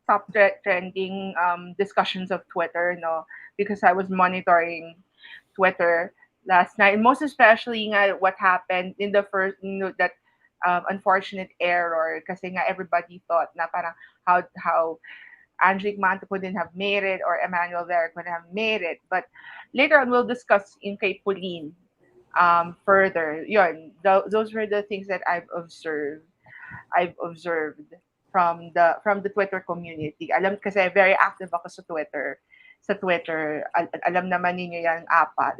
top trending discussions of Twitter. No, because I was monitoring Twitter last night, most especially nga what happened in the first, that unfortunate error. Kasi nga everybody thought na parang how Angelique Manto couldn't have made it or Emmanuel Vera couldn't have made it. But later on, we'll discuss in kay Pauline further. Yun, those were the things that I've observed from the Twitter community. Alam kasi very active ako sa Twitter. Sa Twitter, alam naman ninyo yan, apat.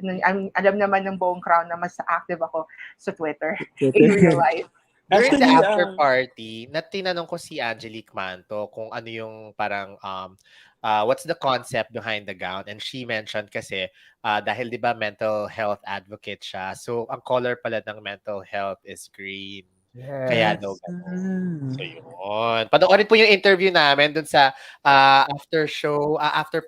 Alam naman ng buong crowd na mas active ako sa Twitter in real life. During the Actually, after party, tinanong ko si Angelique Manto kung ano yung parang what's the concept behind the gown, and she mentioned kasi dahil 'di ba mental health advocate siya. So ang color pala ng mental health is green. Kaya Yes. daw gano'n. So yun. Panoorin po yung interview namin dun sa after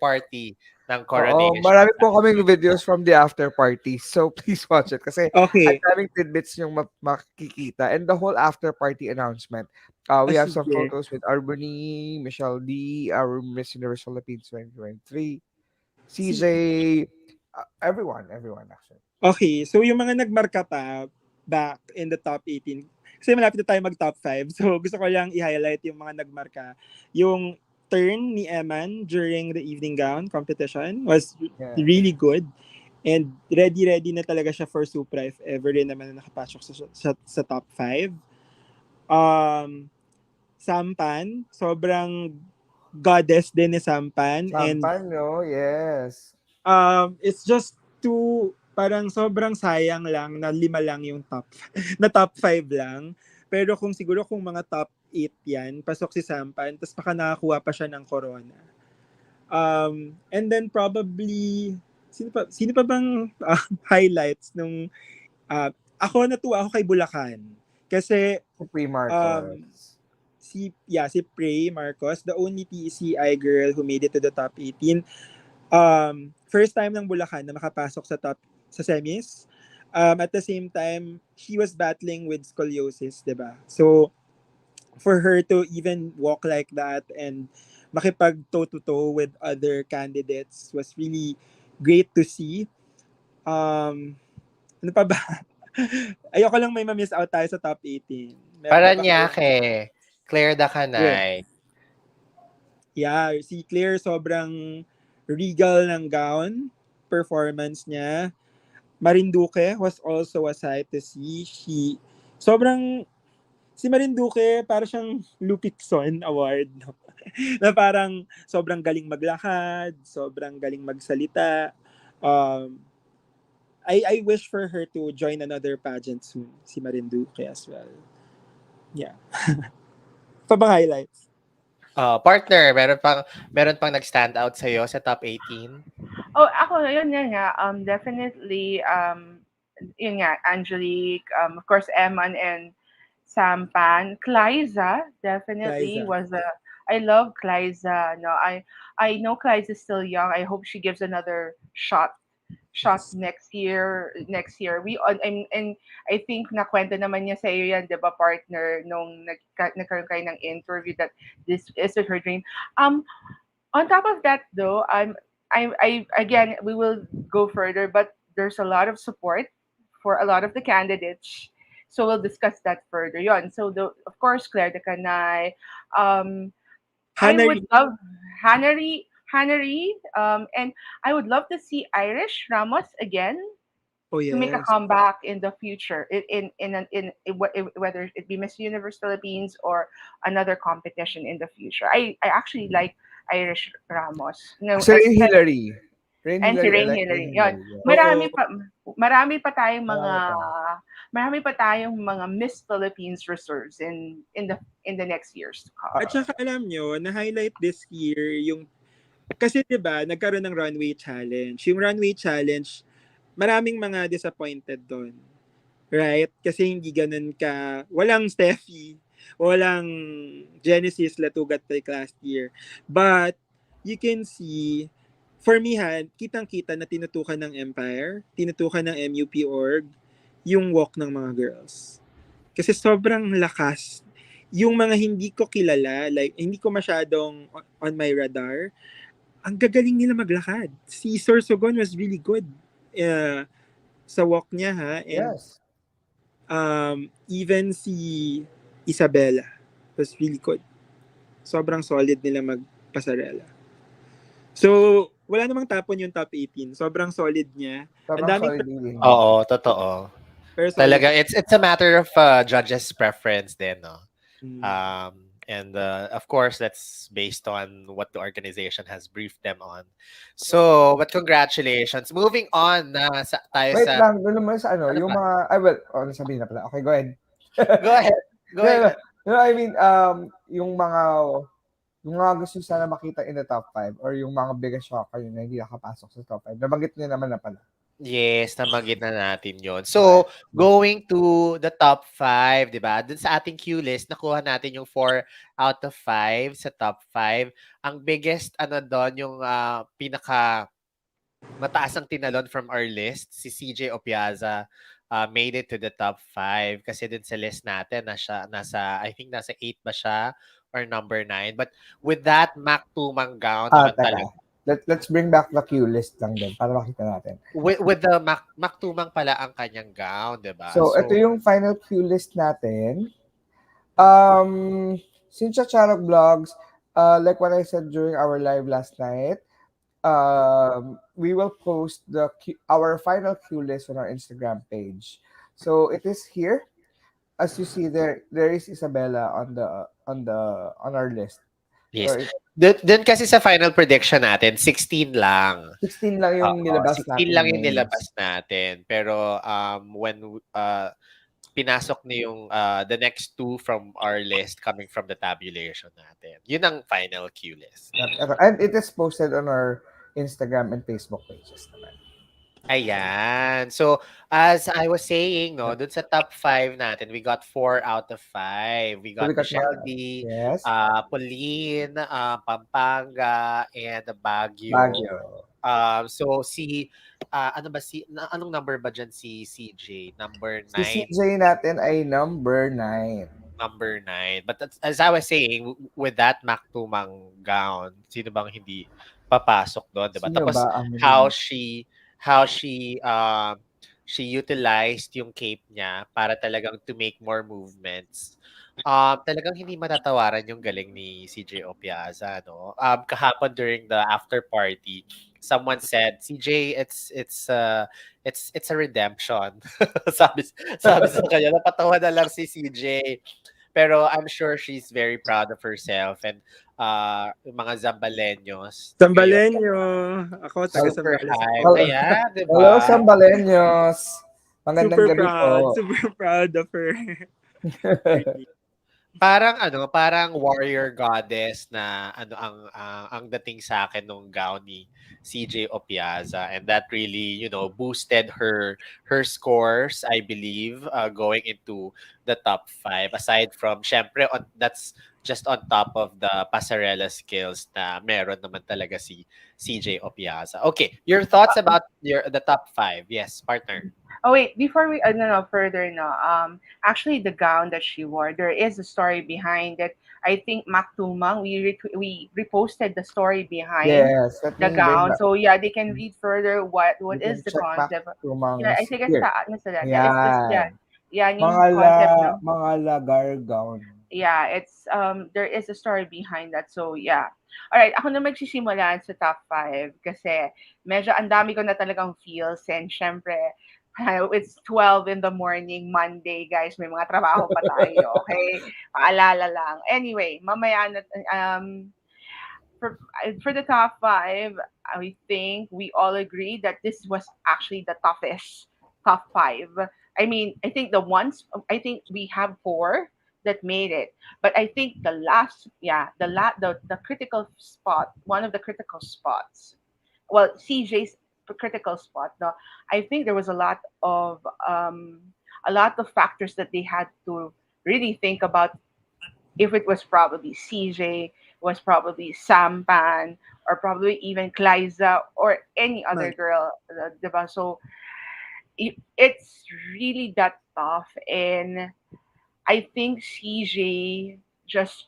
party ng Oo, coronation. marami po kaming videos from the after party. So please watch it kasi ang Okay. daming tidbits yung makikita. And the whole after party announcement. We have some Sige. photos with Arbony, Michelle D, our Miss Universe Philippines 2023, CJ, everyone actually. Okay, so yung mga nagmarka pa back in the top 18, kasi malapit na tayo mag-top 5, so gusto ko lang i-highlight yung mga nagmarka. Yung turn ni Eman during the evening gown competition was Yeah. really good. And ready na talaga siya for Supra if ever rin naman na nakapasok sa top 5. Sampan, sobrang goddess din ni Sampan. And Sampan, no? Yes. it's just too parang sobrang sayang lang na 5 lang yung top na top 5 lang. Pero kung siguro kung mga top 8 yan, pasok si Sampan, tapos baka nakakuha pa siya ng corona. And then probably sino pa bang highlights nung natuwa ako kay Bulacan kasi Si um, Marcos. si Prey Marcos, the only TCI girl who made it to the top 18. First time ng Bulacan na makapasok sa semis. At the same time, she was battling with scoliosis, 'di ba? So for her to even walk like that and makipag toe-to-toe with other candidates was really great to see. Ano pa ba? Ayoko lang may ma-miss out tayo sa top 18. Meron pa ba kayo? Paranaque, Claire Yeah. Dacanay. Yeah, si Claire sobrang regal ng gown performance niya. Marinduque was also a sight to see. Sobrang, si Marinduque, para siyang Lupitson Award. No? Na parang sobrang galing maglakad, sobrang galing magsalita. Um, I wish for her to join another pageant soon, si Marinduque as well. Yeah. Pa bang highlights? Partner, meron pang nag-stand out sa'yo sa top 18? Oh, ako, yun nga, definitely, yun nga, Angelique, of course, Eman and Sampan. Kliza definitely Liza. was a, I love Kliza. No, I know Kliza is still young. I hope she gives another shot next year we on and I think nakwento naman niya sa iyo yan, 'di ba, partner, nung nagkaroon kayo ng interview that this is her dream. On top of that, though, I again, we will go further, but there's a lot of support for a lot of the candidates. So we'll discuss that further. Yon. So of course, Claire de Canay. I Hannah, would love Hannery, and I would love to see Irish Ramos again oh to make a yes. comeback in the future whether it be Miss Universe Philippines or another competition in the future. I actually like Irish Ramos. No, Si Rain Hillary. Rain and si Hillary, I Rain like Rain Hillary. Yon. Hillary. Yeah. Oo. Marami pa tayong mga Marami pa. Miss Philippines reserves in the next years to come. At saka alam nyo, na-highlight this year yung, kasi 'di ba nagkaroon ng runway challenge. Yung runway challenge, maraming mga disappointed doon. Right? Kasi hindi ganun walang Steffi, walang Genesis Latugat like last year. But, you can see, for me kitang-kita na tinutukan ng Empire, tinutukan ng MUP org, yung walk ng mga girls. Kasi sobrang lakas. Yung mga hindi ko kilala, like, hindi ko masyadong on my radar, ang gagaling nila maglakad. Si Sorsogon was really good sa walk niya, ha? And Yes. even si Isabella was really good. Sobrang solid nila magpasarela. So, wala namang tapon yung top 18. Sobrang solid niya. Ang Sobrang daming solid leading. Oo, totoo. pero solid. Talaga, it's a matter of judges' preference din, no? And of course, that's based on what the organization has briefed them on. So, but congratulations. Moving on tayo Wait sa... lang, doon naman sa Ano yung pa? mga, sabihin na pala. Okay, go ahead. Go ahead. Go No, ahead. I mean, yung mga gusto sana makita in the top 5 or yung mga biggest shocker yun na hindi nakapasok sa top 5. Nabanggit niyo naman na pala. Yes, nabanggit na natin yon. Okay. So, going to the top 5, 'di ba? Dun sa ating Q list, nakuha natin yung 4 out of 5 sa top 5. Ang biggest ano doon, yung pinaka mataas ang tinalon from our list, si CJ Opiaza made it to the top 5 kasi din sa list natin nasa I think nasa 8 ba siya or number 9. But with that Mac Tumang gown naman Teka. talaga. Let's bring back the queue list lang din para makita natin. With the Mac Tumang pala ang kanyang gown, 'di ba? So, ito So, yung final queue list natin. Since Charok Vlogs, like what I said during our live last night, we will post our final queue list on our Instagram page. So it is here. As you see there is Isabella on our list. yes. So Dun kasi sa final prediction natin, 16 lang. 16 lang yung Oo, nilabas 16 nating lang yung names. nilabas natin. Pero when pinasok na yung the next two from our list coming from the tabulation natin. Yun ang final queue list. And it is posted on our Instagram and Facebook pages naman. Ayan. So, as I was saying, no, dun sa top 5 natin, we got 4 out of 5. We So we got got Michelle D, yes, Pauline, Pampanga, and Baguio. Baguio. So ano ba anong number ba diyan si CJ? Number Si 9. CJ natin ay number 9. Number 9. But as I was saying, with that Mactumang gown, sino bang hindi papasok doon, 'di ba? Sino Tapos ba ang how she utilized yung cape niya para talagang to make more movements. Talagang hindi matatawaran yung galing ni CJ Opiaza, no? Kahapon during the after party, someone said, CJ, it's a redemption. sabi sabi sa kanya, napatawa na lang si CJ. Pero I'm sure she's very proud of herself and yung mga Zambaleños ngayon Sambalenyo. Ako, taga super Sambales hype. ako. Ayan, 'di Hello, ba? Sambaleños! Magandang Super gabi proud. po. Super proud of her. Really. Parang warrior goddess na ano ang dating sa akin nung gown ni CJ Opiaza, and that really, boosted her scores, I believe, going into the top 5 aside from syempre that's just on top of the pasarela skills na meron naman talaga si CJ Opiaza. Okay, your thoughts about the top 5? Yes, partner. Oh wait, before we no further no. Actually, the gown that she wore, there is a story behind it. I think Maktumang, we reposted the story behind Yes, let the me bring gown. back. So yeah, they can read further You what can is the check back concept. to Yeah, I Mangs. think it's Here. the ano sila. Yeah, it's just yeah, Yan. yeah, yung concept no. Mga lagar gown. Yeah, it's there is a story behind that. So yeah. All right, ako na magsisimula sa top 5 kasi medyo ang dami ko na talagang feels and syempre it's 12 in the morning, Monday, guys. May mga trabaho pa tayo, okay? Paalala lang. Anyway, mamaya na, for the top 5, I think we all agree that this was actually the toughest top 5. I mean, I think we have 4 that made it, but I think the last, yeah, the critical spot, one of the critical spots, well, CJ's critical spot, no, I think there was a lot of factors that they had to really think about if it was probably CJ, was probably Sampan, or probably even Kliza or any other Man. girl, diba? So it's really that tough, and I think CJ just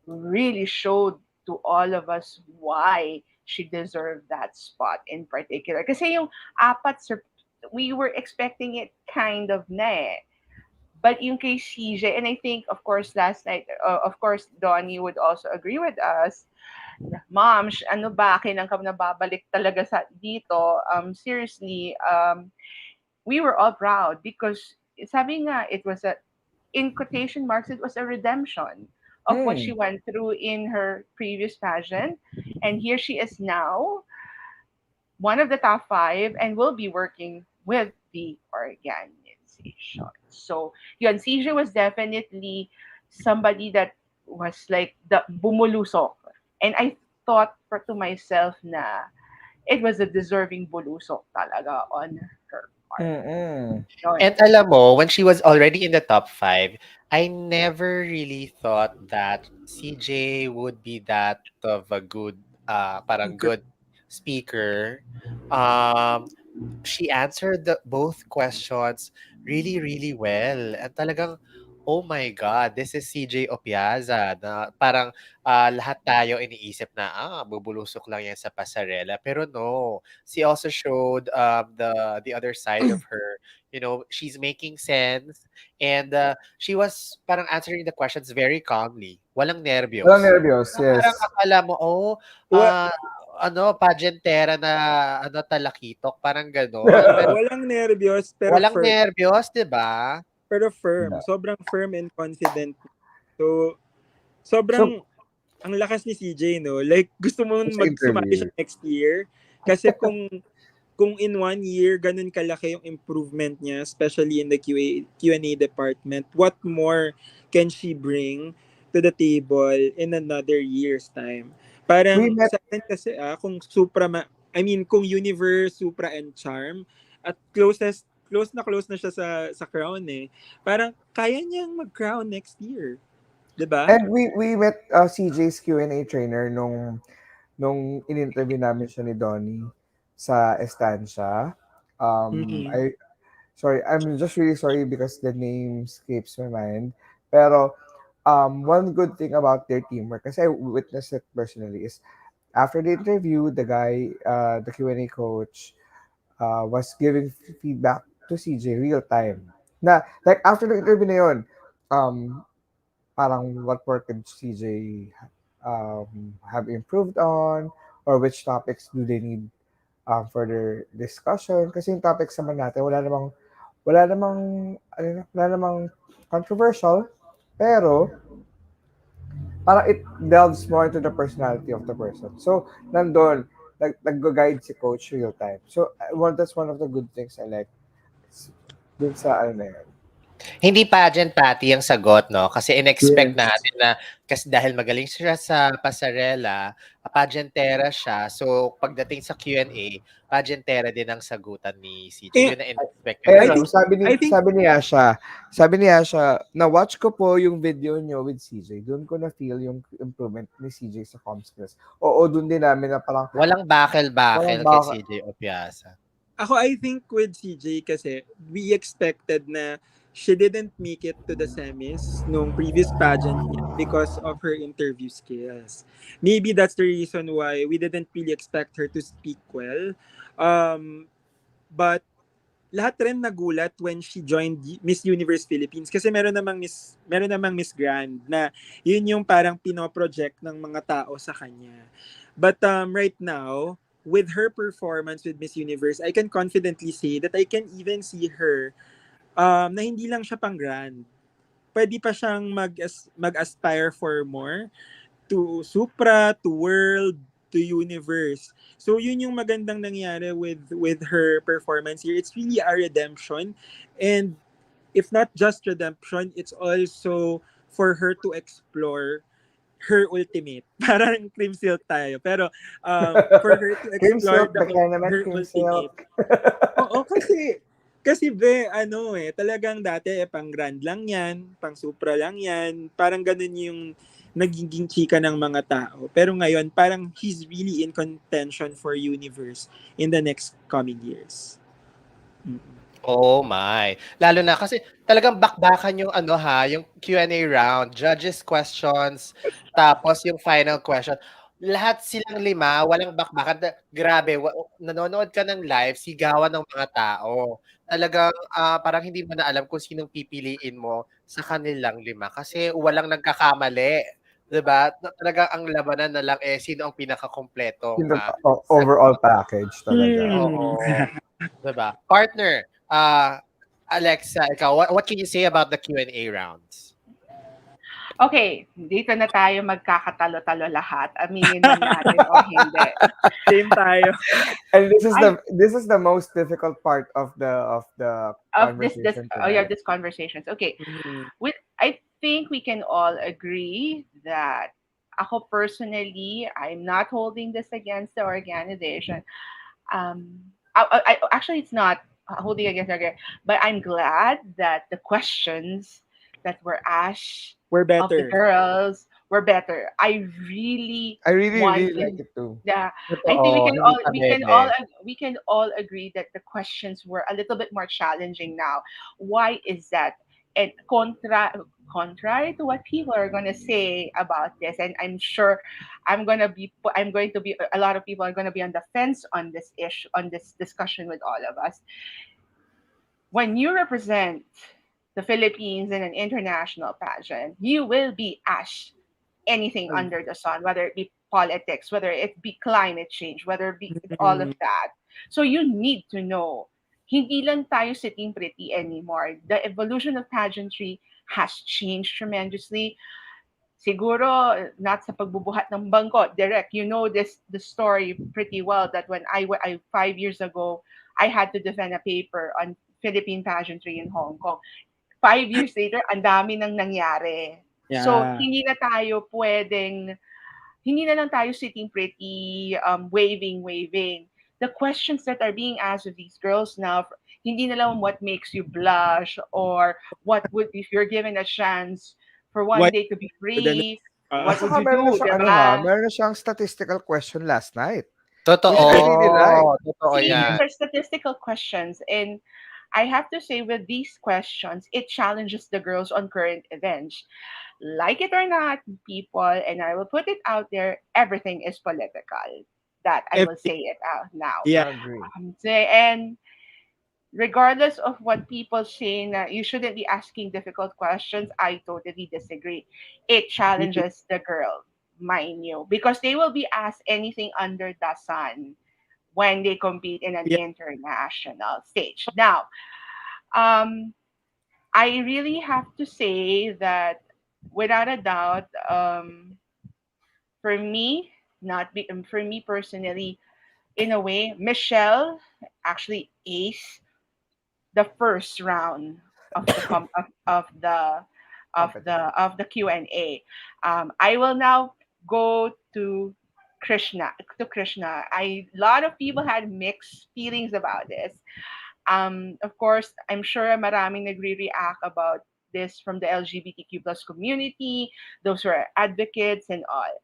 really showed to all of us why she deserved that spot in particular. Kasi yung apat, we were expecting it kind of na eh. But yung kay CJ, and I think, of course, last night, of course, Donnie would also agree with us. Mom, ano ba, kailan ka nababalik talaga sa dito? Seriously, we were all proud because sabi nga, it was in quotation marks, it was a redemption of what she Hmm. went through in her previous pageant. And here she is now, one of the top 5, and will be working with the organization. So, yun, CJ was definitely somebody that was like the bumulusok. And I thought to myself na it was a deserving bulusok talaga on part. Mm-mm. Yun. And alam mo, when she was already in the top 5, I never really thought that CJ would be that of a good, parang good speaker. Um, she answered both questions really, really well. And talagang, oh my God, this is CJ Opiaza. Na parang lahat tayo iniisip na, bubulusok lang yan sa pasarela. Pero no, she also showed the other side of her. You know, she's making sense. And she was parang answering the questions very calmly. Walang Walang nervyos. nervyos, yes. Parang akala mo, oh, Wa- ah, ano, pageantera na ano, talakitok, parang gano'n. Pero walang nervyos pero walang firm. nerbiyos, 'di ba? Pero firm. Yeah. Sobrang firm and confident. So, So, sobrang ang lakas ni CJ, no? Like, gusto mo sa sumali siya interview. next year. Kasi kung in 1 year, ganun kalaki yung improvement niya, especially in the Q&A department, what more can she bring to the table in another year's time? We Parang met, sa akin kasi, kung Universe, Supra, and Charm, at close na siya sa crown eh. Parang kaya niyang mag-crown next year. 'Di ba? and we met CJ's Q&A trainer nung in-interview namin siya ni Donnie sa estancia. Mhm. I sorry, I'm just really sorry because the name escapes my mind. Pero one good thing about their teamwork, kasi I witnessed it personally, is after the interview, the guy, the Q&A coach, was giving feedback to CJ real time. Na, like, after the interview na yun, um, parang what work could CJ have improved on, or which topics do they need further discussion. Kasi yung topics naman natin, wala namang controversial, pero parang it delves more into the personality of the person. So, nandun, nag-guide si coach real time. So, that's one of the good things I like dun sa ano na yun. Hindi pageant Patty ang sagot 'no, kasi in-expect Yes. natin na kasi dahil magaling siya sa pasarela, pageantera siya. So, pagdating sa Q&A, pageantera din ang sagutan ni CJ. Eh, Yun ang in-expected Ayan I no, think natin. I think sabi ni Asha, na-watch ko po yung video nyo with CJ. Doon ko na-feel yung improvement ni CJ sa comm skills. Oo, doon din namin na parang, Walang parang bakel-bakel kay baka, CJ Opiasa. I think with CJ kasi we expected na she didn't make it to the semis nung previous pageant niya because of her interview skills. Maybe that's the reason why we didn't really expect her to speak well. But lahat rin nagulat when she joined Miss Universe Philippines kasi meron namang Miss Grand na yun yung parang pinoproject ng mga tao sa kanya. But right now, with her performance with Miss Universe, I can confidently say that I can even see her na hindi lang siya pang grand. Pwede pa siyang mag-aspire for more to Supra, to World, to Universe. So yun yung magandang nangyari with her performance here. It's really a redemption, and if not just redemption, it's also for her to explore her ultimate. Parang cream silk tayo. Pero for her to cream explore silk, baka naman her cream ultimate. silk. Oo, kasi talagang dati pang grand lang yan, pang supra lang yan. Parang ganun yung nagiging chika ng mga tao. Pero ngayon, parang he's really in contention for universe in the next coming years. Mm. Oh my. Lalo na kasi talagang bakbakan yung ano yung Q&A round, judges questions, tapos yung final question. Lahat silang 5, walang bakbakan. Grabe, nanonood ka ng live, sigawan ng mga tao. Talagang parang hindi mo na alam kung sinong pipiliin mo sa kanilang 5 kasi walang nagkakamali. 'Di ba? Talagang ang labanan na lang sino ang pinakakumpletong Overall sagot. package talaga. Hmm. Oo. 'Di ba? Partner, Alexa, ikaw, what can you say about the Q&A rounds? Okay, dito na tayo magkakatalo-talo lahat. Aminin man natin o hindi. Same tayo. And I this is the most difficult part of the of this conversation yeah, tonight. this conversations. Okay. Mhm. I think we can all agree that ako personally, I'm not holding this against the organization. Actually, it's not holding against our, but I'm glad that the questions that were asked We're of the better. girls were better. I really I really, really like wanted, it too. yeah, I think Totoo, hindi pa dede. we can all agree that the questions were a little bit more challenging now. Why is that? And contrary to what people are gonna say about this, and I'm sure I'm going to be a lot of people are gonna be on the fence on this issue, on this discussion with all of us. When you represent the Philippines in an international pageant, you will be asked anything under the sun, whether it be politics, whether it be climate change, whether it be all of Mm, that. So you need to know, hindi lang tayo sitting pretty anymore. The evolution of pageantry has changed tremendously. Siguro, not sa pagbubuhat ng bangko. Direct, you know the story pretty well that when I 5 years ago, I had to defend a paper on Philippine pageantry in Hong Kong. 5 years later, ang dami nang nangyari. So, yeah. hindi na lang tayo sitting pretty, waving. The questions that are being asked of these girls now, hindi na lang what makes you blush or what would, if you're given a chance for one Why day to be ganun? free, Ah, At what would saka you meron na do, siyang di ano ha, ba? meron na siyang statistical question last night, which I Totoo, really like. totoo See, yan. these are statistical questions, and I have to say, with these questions, it challenges the girls on current events. Like it or not, people, and I will put it out there, everything is political. That I will everything. say it out now. Yeah. I agree. And regardless of what people say, na you shouldn't be asking difficult questions, I totally disagree. It Mhm. challenges the girl, mind you, because they will be asked anything under the sun when they compete in an Yeah. international stage. Now, um, I really have to say that without a doubt, for me, not be, for me personally, in a way, Michelle actually aced the first round of the Competition. of the Q&A. I will now go to Krishna. A lot of people had mixed feelings about this. Of course, I'm sure maraming nagre-react about this from the LGBTQ plus community, those who are advocates and all.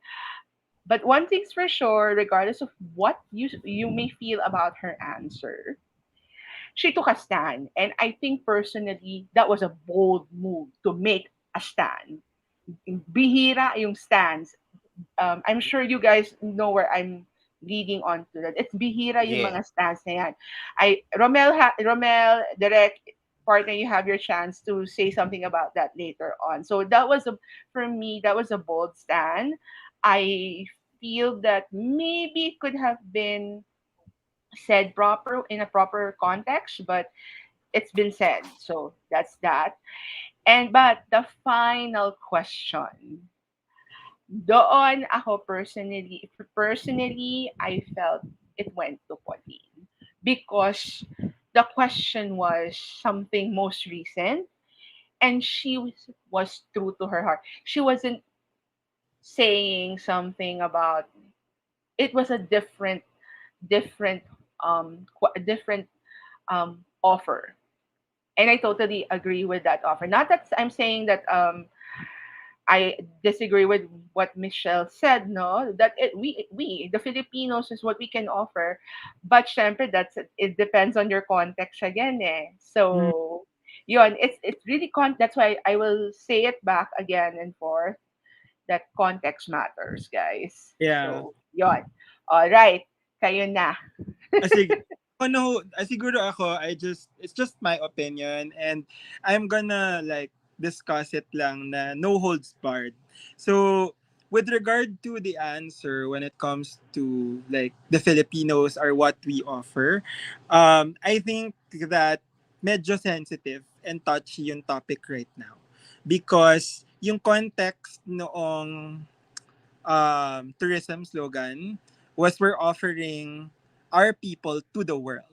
But one thing's for sure, regardless of what you may feel about her answer, she took a stand. And I think personally, that was a bold move to make a stand. Bihira yung stands. I'm sure you guys know where I'm leading on to that. It's bihira yung Yeah. mga stands na yan. Romel, direct partner, you have your chance to say something about that later on. So that was for me, that was a bold stand. I feel that maybe it could have been said proper in a proper context, but it's been said. So that's that. And but the final question, doon ako personally, I felt it went to Pauline because the question was something most recent, and was true to her heart. She wasn't saying something about, it was a different different offer, and I totally agree with that offer. Not that I'm saying that I disagree with what Michelle said, no, that we the Filipinos is what we can offer, but syempre it depends on your context again, eh. Mm, So yun, it's really that's why I will say it back again and forth, that context matters, guys. yeah. So yun, all right, kayo na. Sige. Oh no, siguro ako, it's just my opinion and I'm gonna like discuss it lang na no holds barred. So, with regard to the answer when it comes to like the Filipinos are what we offer, I think that medyo sensitive and touchy yung topic right now. Because yung context noong tourism slogan was we're offering our people to the world,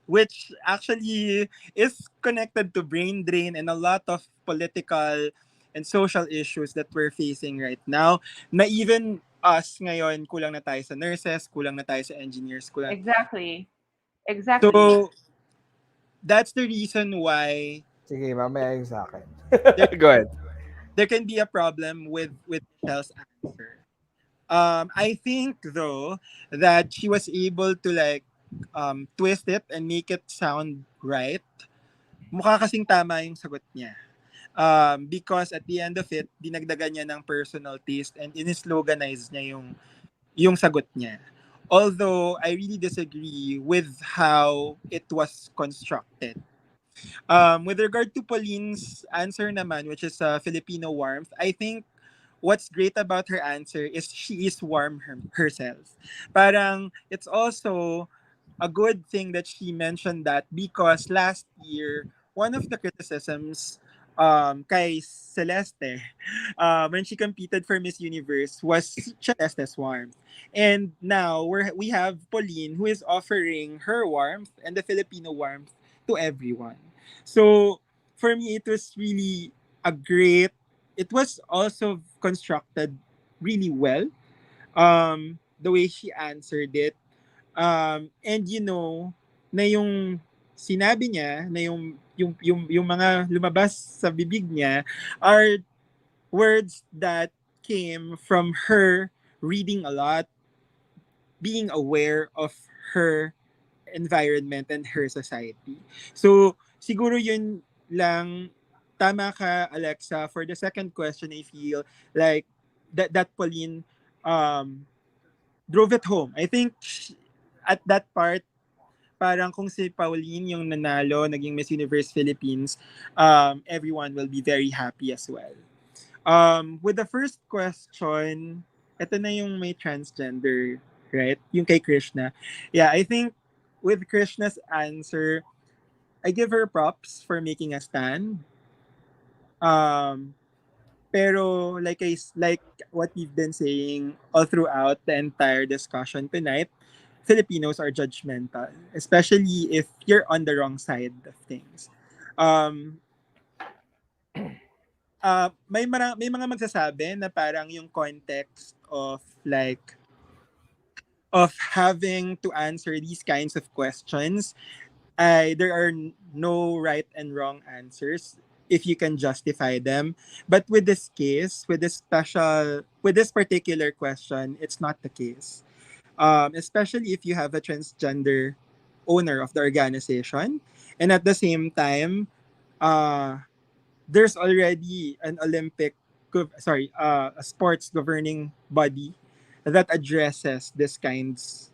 which actually is connected to brain drain and a lot of political and social issues that we're facing right now, na even us ngayon, kulang na tayo sa nurses, kulang na tayo sa engineers, kulang. Exactly, exactly. So, that's the reason why Sige, mamaya yung sa akin. there, Go ahead. there can be a problem with Michelle's answer. I think though that she was able to like twist it and make it sound right. Mukha kasing tama yung sagot niya. Because at the end of it, dinagdagan niya ng personal taste and in-sloganize niya yung sagot niya. Although I really disagree with how it was constructed. With regard to Pauline's answer naman, which is Filipino warmth, I think what's great about her answer is she is warm herself. Parang it's also a good thing that she mentioned that because last year, one of the criticisms kay Celeste when she competed for Miss Universe was Celeste's warmth. And now we have Pauline who is offering her warmth and the Filipino warmth to everyone. So for me, it was really a great, it was also constructed really well. The way she answered it, and you know, na yung sinabi niya, na yung mga lumabas sa bibig niya are words that came from her reading a lot, being aware of her environment and her society. So, siguro yun lang, tama ka, Alexa. For the second question, I feel like that Pauline um, drove it home. I think at that part, parang kung si Pauline yung nanalo, naging Miss Universe Philippines, everyone will be very happy as well. With the first question, ito na yung may transgender, right? Yung kay Krishna. Yeah, I think with Krishna's answer, I give her props for making a stand. Um, pero like what we've been saying all throughout the entire discussion tonight, Filipinos are judgmental, especially if you're on the wrong side of things. Um, may mga magsasabi na parang yung context of like of having to answer these kinds of questions, there are no right and wrong answers if you can justify them. But with this case, with this particular question, it's not the case. Especially if you have a transgender owner of the organization, and at the same time, uh, there's already an a sports governing body that addresses this kinds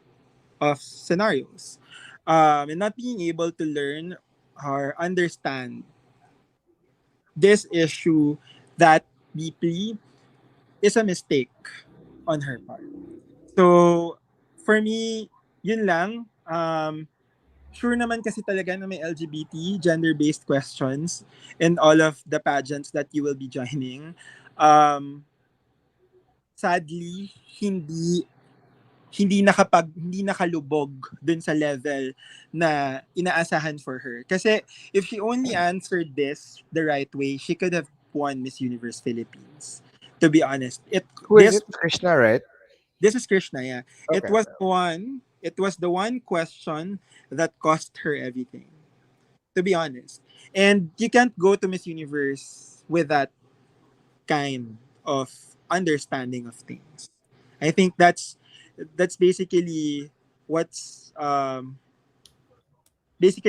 of scenarios. And not being able to learn or understand this issue that deeply is a mistake on her part. So, for me, yun lang. Sure naman kasi talaga na may LGBT, gender-based questions in all of the pageants that you will be joining. Um, Sadly, hindi nakalubog dun sa level na inaasahan for her. Kasi if she only answered this the right way, she could have won Miss Universe Philippines. To be honest, Who is it? Krishna, right? this is Krishna, yeah. Okay. It was the one question that cost her everything. To be honest. And you can't go to Miss Universe with that kind of understanding of things. I think that's what's basically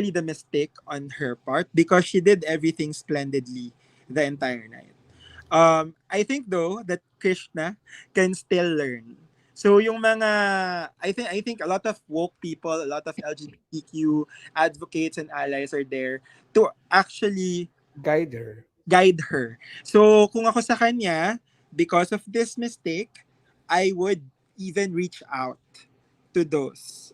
the mistake on her part because she did everything splendidly the entire night. I think though that Krishna can still learn. So yung mga I think a lot of woke people, a lot of LGBTQ advocates and allies are there to actually Guide her. guide her. So kung ako sa kanya, because of this mistake, I would even reach out to those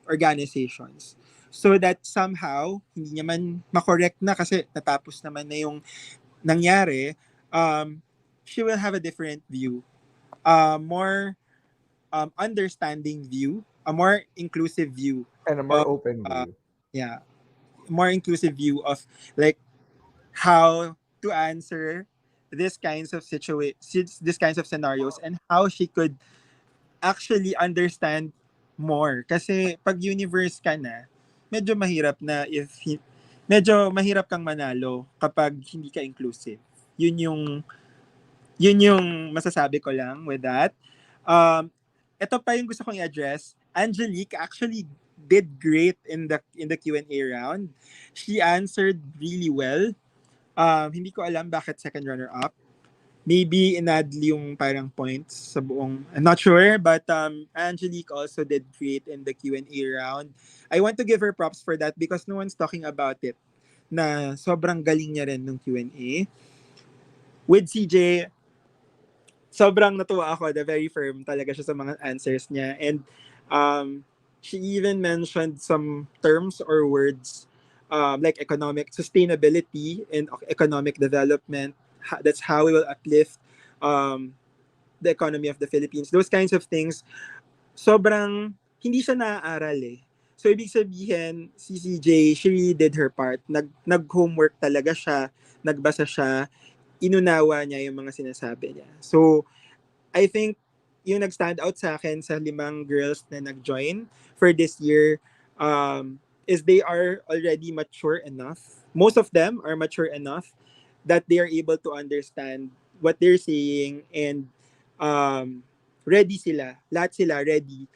organizations so that somehow hindi naman makorek na kasi natapos naman na yung nangyari, she will have a different view, more understanding view, a more inclusive view And a more of open uh, view. yeah, more inclusive view of like how to answer these kinds of scenarios and how she could actually understand more kasi pag universe ka na medyo mahirap medyo mahirap kang manalo kapag hindi ka inclusive. Yun yung masasabi ko lang with that. Um, ito pa yung gusto kong i-address. Angelique actually did great in the Q&A round. She answered really well. Hindi ko alam bakit second runner up. Maybe inad yung parang points sa buong, I'm not sure, but Angelique also did great in the Q&A round. I want to give her props for that because no one's talking about it na sobrang galing niya rin ng Q&A. With CJ, sobrang natuwa ako, the very firm talaga siya sa mga answers niya. And she even mentioned some terms or words like economic sustainability and economic development. That's how we will uplift um, the economy of the Philippines. Those kinds of things, sobrang hindi siya naaaral eh. So, ibig sabihin, si CJ, she really did her part. Nag-homework talaga siya, nagbasa siya, inunawa niya yung mga sinasabi niya. So, I think yung nag-stand out sa akin sa 5 girls na nag-join for this year is they are already mature enough. Most of them are mature enough that they are able to understand what they're saying and ready sila. Lahat sila ready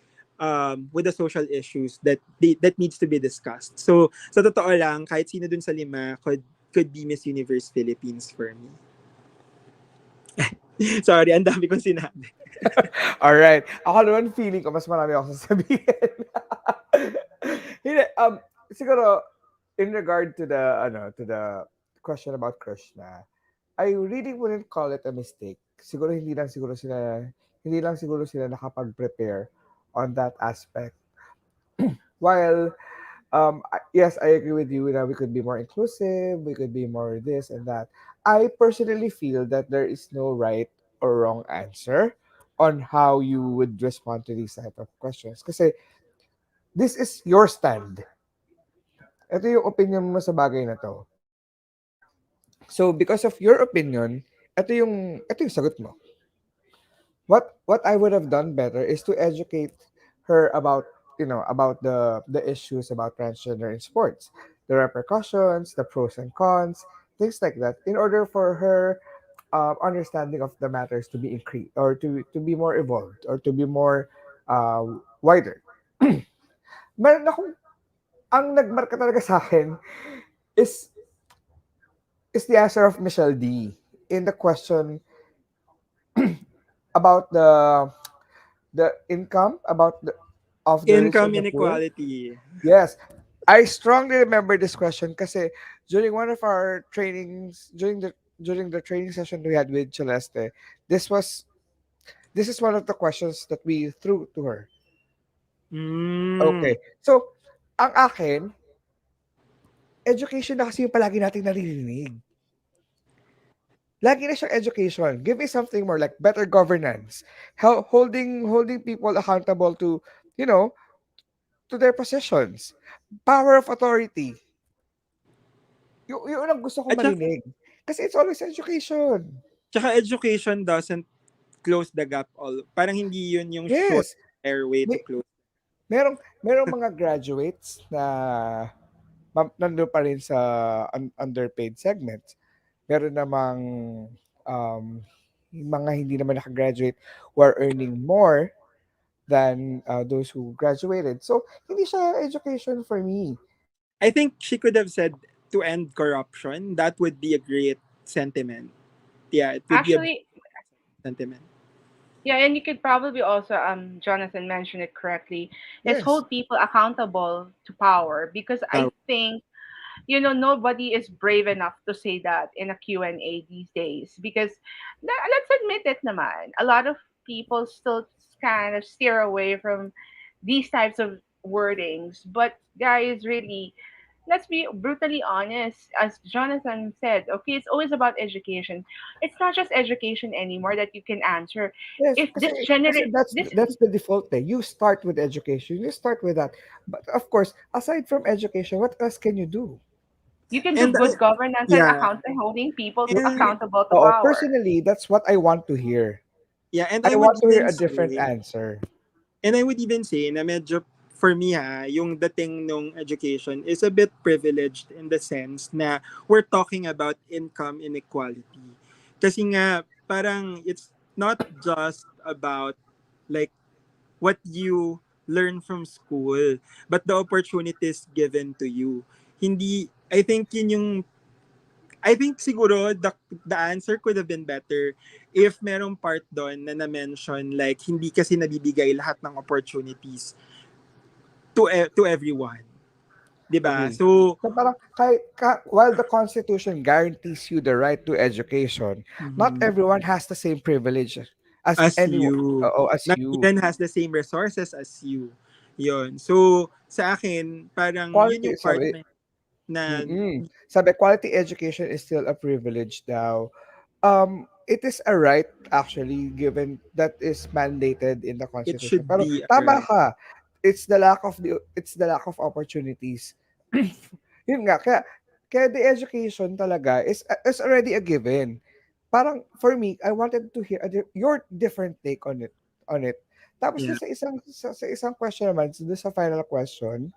with the social issues that needs to be discussed. So, sa totoo lang, kahit sino dun sa 5 could be Miss Universe Philippines for me. Sorry, ang dami kong sinabi. Alright. Ako naman feeling ko mas marami ako sasabihin. Hindi, siguro in regard to the question about Krishna, I really wouldn't call it a mistake. Siguro hindi lang siguro sila nakapag-prepare on that aspect. While yes, I agree with you that we could be more inclusive, we could be more this and that. I personally feel that there is no right or wrong answer on how you would respond to these type of questions. Kasi this is your stand. Ito yung opinion mo sa bagay na to. So because of your opinion, ito yung sagot mo. What I would have done better is to educate her about about the issues about transgender in sports, the repercussions, the pros and cons, things like that, in order for her understanding of the matters to be increased or to be more evolved or to be more uh, wider. Meron akong ang nagmarka talaga sa akin is is the answer of Michelle D in the question about the income about the of the rich and Income the poor. inequality. Yes, I strongly remember this question kasi during one of our trainings during the training session we had with Celeste, this was this is one of the questions that we threw to her. Mm. Okay. So, ang akin, education na kasi yung palagi nating naririnig. Lagi na siyang education. Give me something more like better governance. Holding people accountable to, you know, to their positions. Power of authority. Yung ang gusto ko At saka, marinig. Kasi it's always education. education doesn't close the gap all. Parang hindi yun yung short Yes. airway to May, close. merong mga graduates na nandun pa rin sa underpaid segments. Meron namang um, mga hindi naman nakagraduate who are earning more than those who graduated. So, hindi siya education for me. I think she could have said to end corruption. That would be a great sentiment. Yeah, it would be a Actually, sentiment. yeah, and you could probably also, Jonathan mentioned it correctly, is Yes. hold people accountable to power, because I Power. think, nobody is brave enough to say that in a Q&A these days, because let's admit it naman, a lot of people still kind of steer away from these types of wordings. But guys, really, let's be brutally honest. As Jonathan said, okay, it's always about education. It's not just education anymore that you can answer. Yes, If this kasi generate that's this that's the default eh. You start with education. You start with that. But of course, aside from education, what else can you do? you can do And good governance and yeah, account and holding people to and accountable to Oo, power. personally, that's what I want to hear. yeah, I want to hear a different answer. and I would even say na medyo for me yung dating nung education is a bit privileged in the sense na we're talking about income inequality. Kasi nga, parang it's not just about like what you learn from school, but the opportunities given to you. Hindi, I think siguro the answer could have been better if merong part doon na na-mention like hindi kasi nabibigay lahat ng opportunities to everyone. 'Di ba? Agree. So, So parang while the Constitution guarantees you the right to education, not mhm, everyone has the same privilege as as anyone, you, as not you. even has the same resources as you. Yon. So, sa akin, parang yun Quality, yung part sabi, na sabi, quality education is still a privilege daw. It is a right actually given that is mandated in the it Constitution. should Pero be tama right. ka. It's the lack of opportunities. Yun nga, kaya the education talaga is already a given. Parang for me, I wanted to hear your different take on it. Tapos Yeah. sa isang question naman, so sa final question,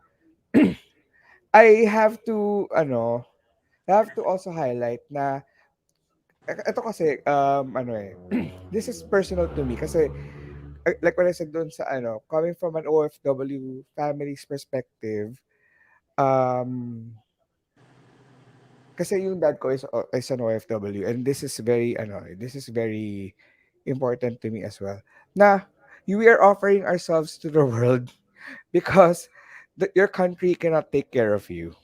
I have to I have to also highlight na ito kasi this is personal to me kasi like what I said doon sa coming from an OFW family's perspective, um kasi yung dad ko is an OFW, and this is very important to me as well. Na we are offering ourselves to the world because your country cannot take care of you.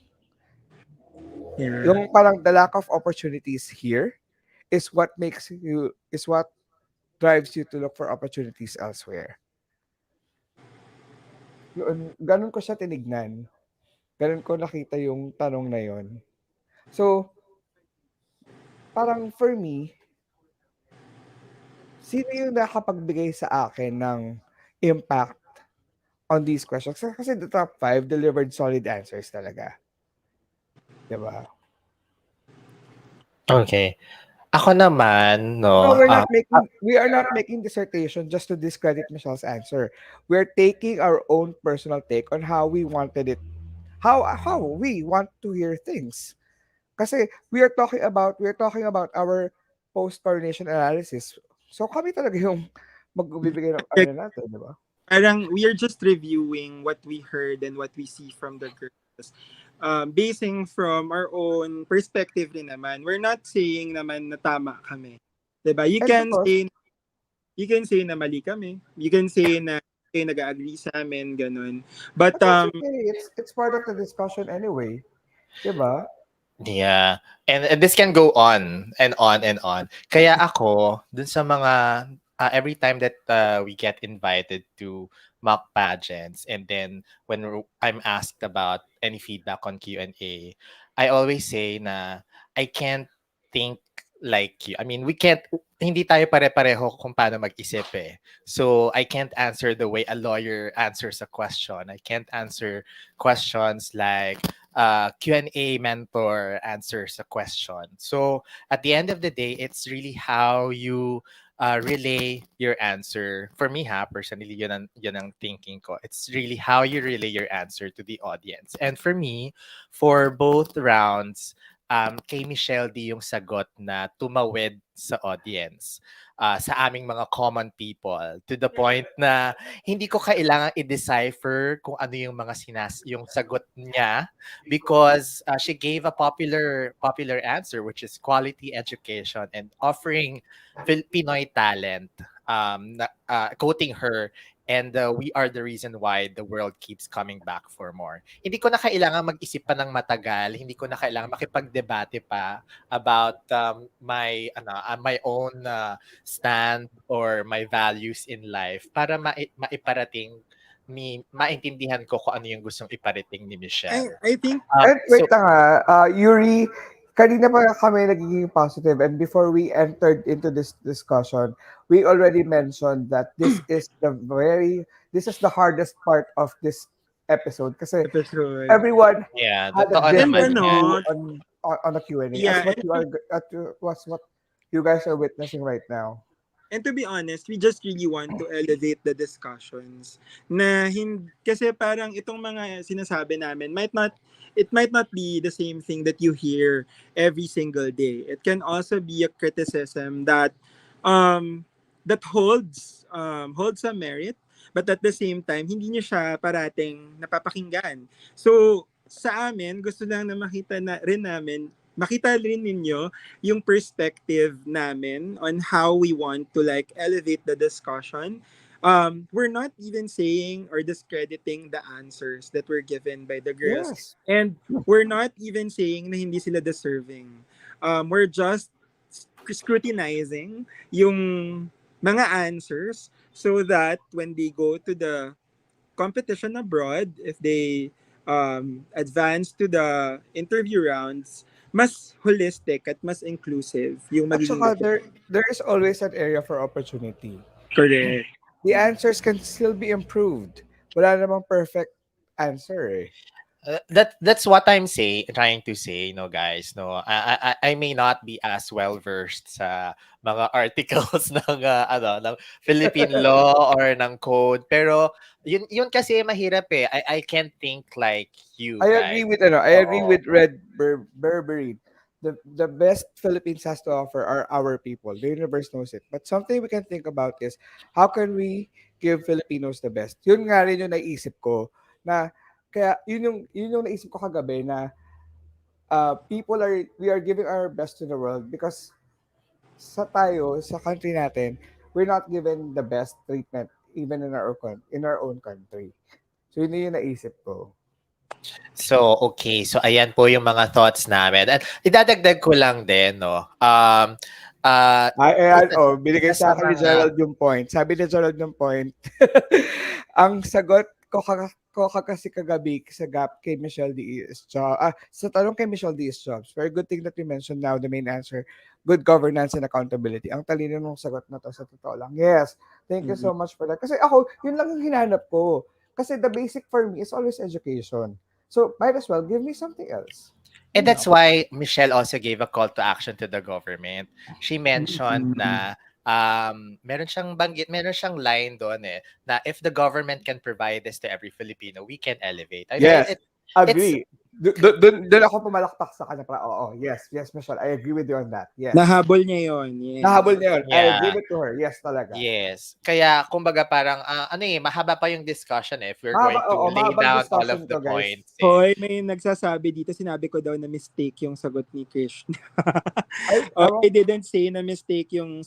Yeah. Yung parang the lack of opportunities here is what drives you to look for opportunities elsewhere. Yun, ganun ko siya tinignan. Ganun ko nakita yung tanong na yon. So, parang for me, sino yung nakapagbigay sa akin ng impact on these questions? Kasi the top 5 delivered solid answers talaga. Diba? Okay. Ako naman, No, no, we are not making dissertation just to discredit Michelle's answer. We're taking our own personal take on how we wanted it, how we want to hear things. Kasi we're talking about our post-coronation analysis. So kami talaga yung magbibigay ng ano Like, natin, di ba? parang we are just reviewing what we heard and what we see from the girls. Basing from our own perspective rin naman. We're not saying naman na tama kami. 'Di ba? And because, You can say na mali kami. You can say na kayo nag-agree sa amin, ganun. But but that's okay. It's part of the discussion anyway. Di ba? yeah. And this can go on and on and on. Kaya ako, dun sa mga, every time that we get invited to mock pageants, and then when I'm asked about any feedback on Q&A, I always say na I can't think like you. I mean, we can't, hindi tayo pare-pareho kung paano mag-isip eh. So, I can't answer the way a lawyer answers a question. I can't answer questions like, Q&A mentor answers a question. So at the end of the day, it's really how you relay your answer. For me, personally, yun ang thinking ko. It's really how you relay your answer to the audience. And for me, for both rounds, kay Michelle D yung sagot na tumawid sa audience, sa aming mga common people, to the point na hindi ko kailangan i-decipher kung ano yung mga yung sagot niya, because she gave a popular answer, which is quality education and offering Pinoy talent, quoting her, and we are the reason why the world keeps coming back for more. Hindi ko na kailangan mag-isip pa ng matagal, hindi ko na kailangan makipagdebate pa about my own stand or my values in life para maiparating maintindihan ko kung ano yung gustong iparating ni Michelle. I think And So wait lang Yuri, kanina pa kami nagiging positive, and before we entered into this discussion, we already mentioned that this is the hardest part of this episode kasi episode. everyone yeah, had a totoo And naman different yan. view on the Q&A, as yeah, what you are as what you guys are witnessing right now. And to be honest, we just really want to elevate the discussions. Kasi parang itong mga sinasabi namin it might not be the same thing that you hear every single day. It can also be a criticism um that holds some merit, but at the same time hindi niyo siya parating napapakinggan. So sa amin, gusto lang na makita rin ninyo yung perspective namin on how we want to like elevate the discussion. We're not even saying or discrediting the answers that were given by the girls. Yes. And we're not even saying na hindi sila deserving. We're just scrutinizing yung mga answers so that when they go to the competition abroad, if they advance to the interview rounds, mas holistic at mas inclusive yung At magiging saka document. there is always an area for opportunity. Correct. The answers can still be improved. Wala namang perfect answer eh. That's what trying to say, guys. No, I may not be as well versed sa mga articles ng Philippine law or ng code, pero yun kasi mahirap eh. I can't think like you guys. I agree Oo. with Berbery. The best Philippines has to offer are our people. The universe knows it. But something we can think about is how can we give Filipinos the best? Yun nga rin yung naisip ko na kaya yun yung naisip ko kagabi na we are giving our best to the world because sa country natin, we're not given the best treatment even in our own country. So yun yung naisip ko. So, okay. So, ayan po yung mga thoughts namin. At idadagdag ko lang din, no? Ayan, Isa, binigay isa sa sa akin ni mga Gerald yung point. Sabi ni Gerald yung point, ang sagot ko kasi kagabi sa gap kay Michelle D. is job. Sa tanong kay Michelle D. is jobs. Very good thing that we mentioned now, the main answer, good governance and accountability. Ang talino ng sagot na to sa totoo lang. Yes, thank you Mhm. so much for that. Kasi ako, yun lang yung hinanap ko. Kasi the basic for me is always education. So, might as well give me something else. And You that's know? why Michelle also gave a call to action to the government. She mentioned Mhm. na meron siyang line doon eh, na if the government can provide this to every Filipino, we can elevate. I know Yes, it's agree. Doon ako pumalakpak sa kanya para, oo, yes, yes, Michelle, I agree with you on that. Yes. Nahabol niya yon. Nahabol Yes. niya yun. I yeah. give it to her. Yes, talaga. Yes. Kaya kumbaga parang mahaba pa yung discussion eh if we're going to lay Mahabang down all discussion of the to, guys. points eh. Hoy, may nagsasabi dito, sinabi ko daw na mistake yung sagot ni Krishna. Ay, I didn't say na mistake yung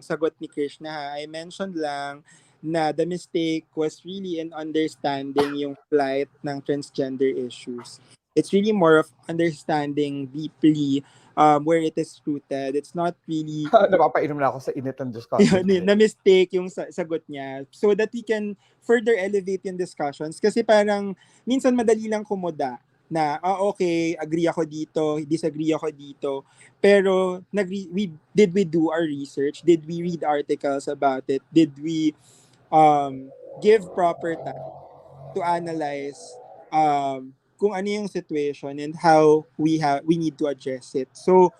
sagot ni Krishna. Ha? I mentioned lang na the mistake was really in understanding yung plight ng transgender issues. It's really more of understanding deeply where it is rooted. It's not really napapainom na ako sa init ng discussion. na mistake yung sagot niya so that we can further elevate yung discussions kasi parang minsan madali lang kumuda na okay, agree ako dito, disagree ako dito, pero did we do our research, did we read articles about it, did we give proper time to analyze kung ano yung situation and how we need to address it. So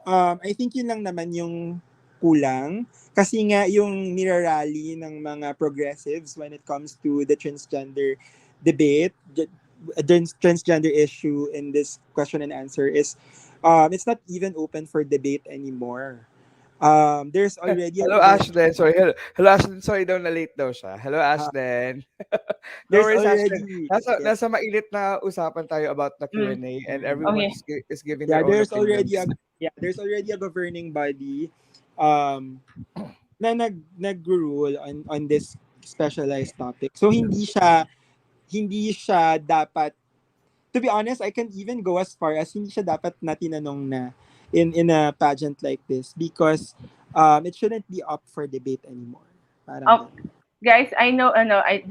I think yun lang naman yung kulang. Kasi nga yung nirarally ng mga progressives when it comes to the transgender debate, transgender issue in this question and answer is it's not even open for debate anymore. There's already a Hello, Ashden. Sorry, hello, Ashden. Sorry daw na late daw siya. Hello, uh, Ashden. No there's worries, Ashden. already yes. Nasa mainit na usapan tayo about the Mm. Q&A and Mm. everyone Okay. is giving Yeah, their own opinions. there's already a governing body um na nag-rule on this specialized topic. So hindi siya dapat, to be honest, I can even go as far as hindi siya dapat na tinanong na in a pageant like this because it shouldn't be up for debate anymore. Parang Oh, ganun. guys,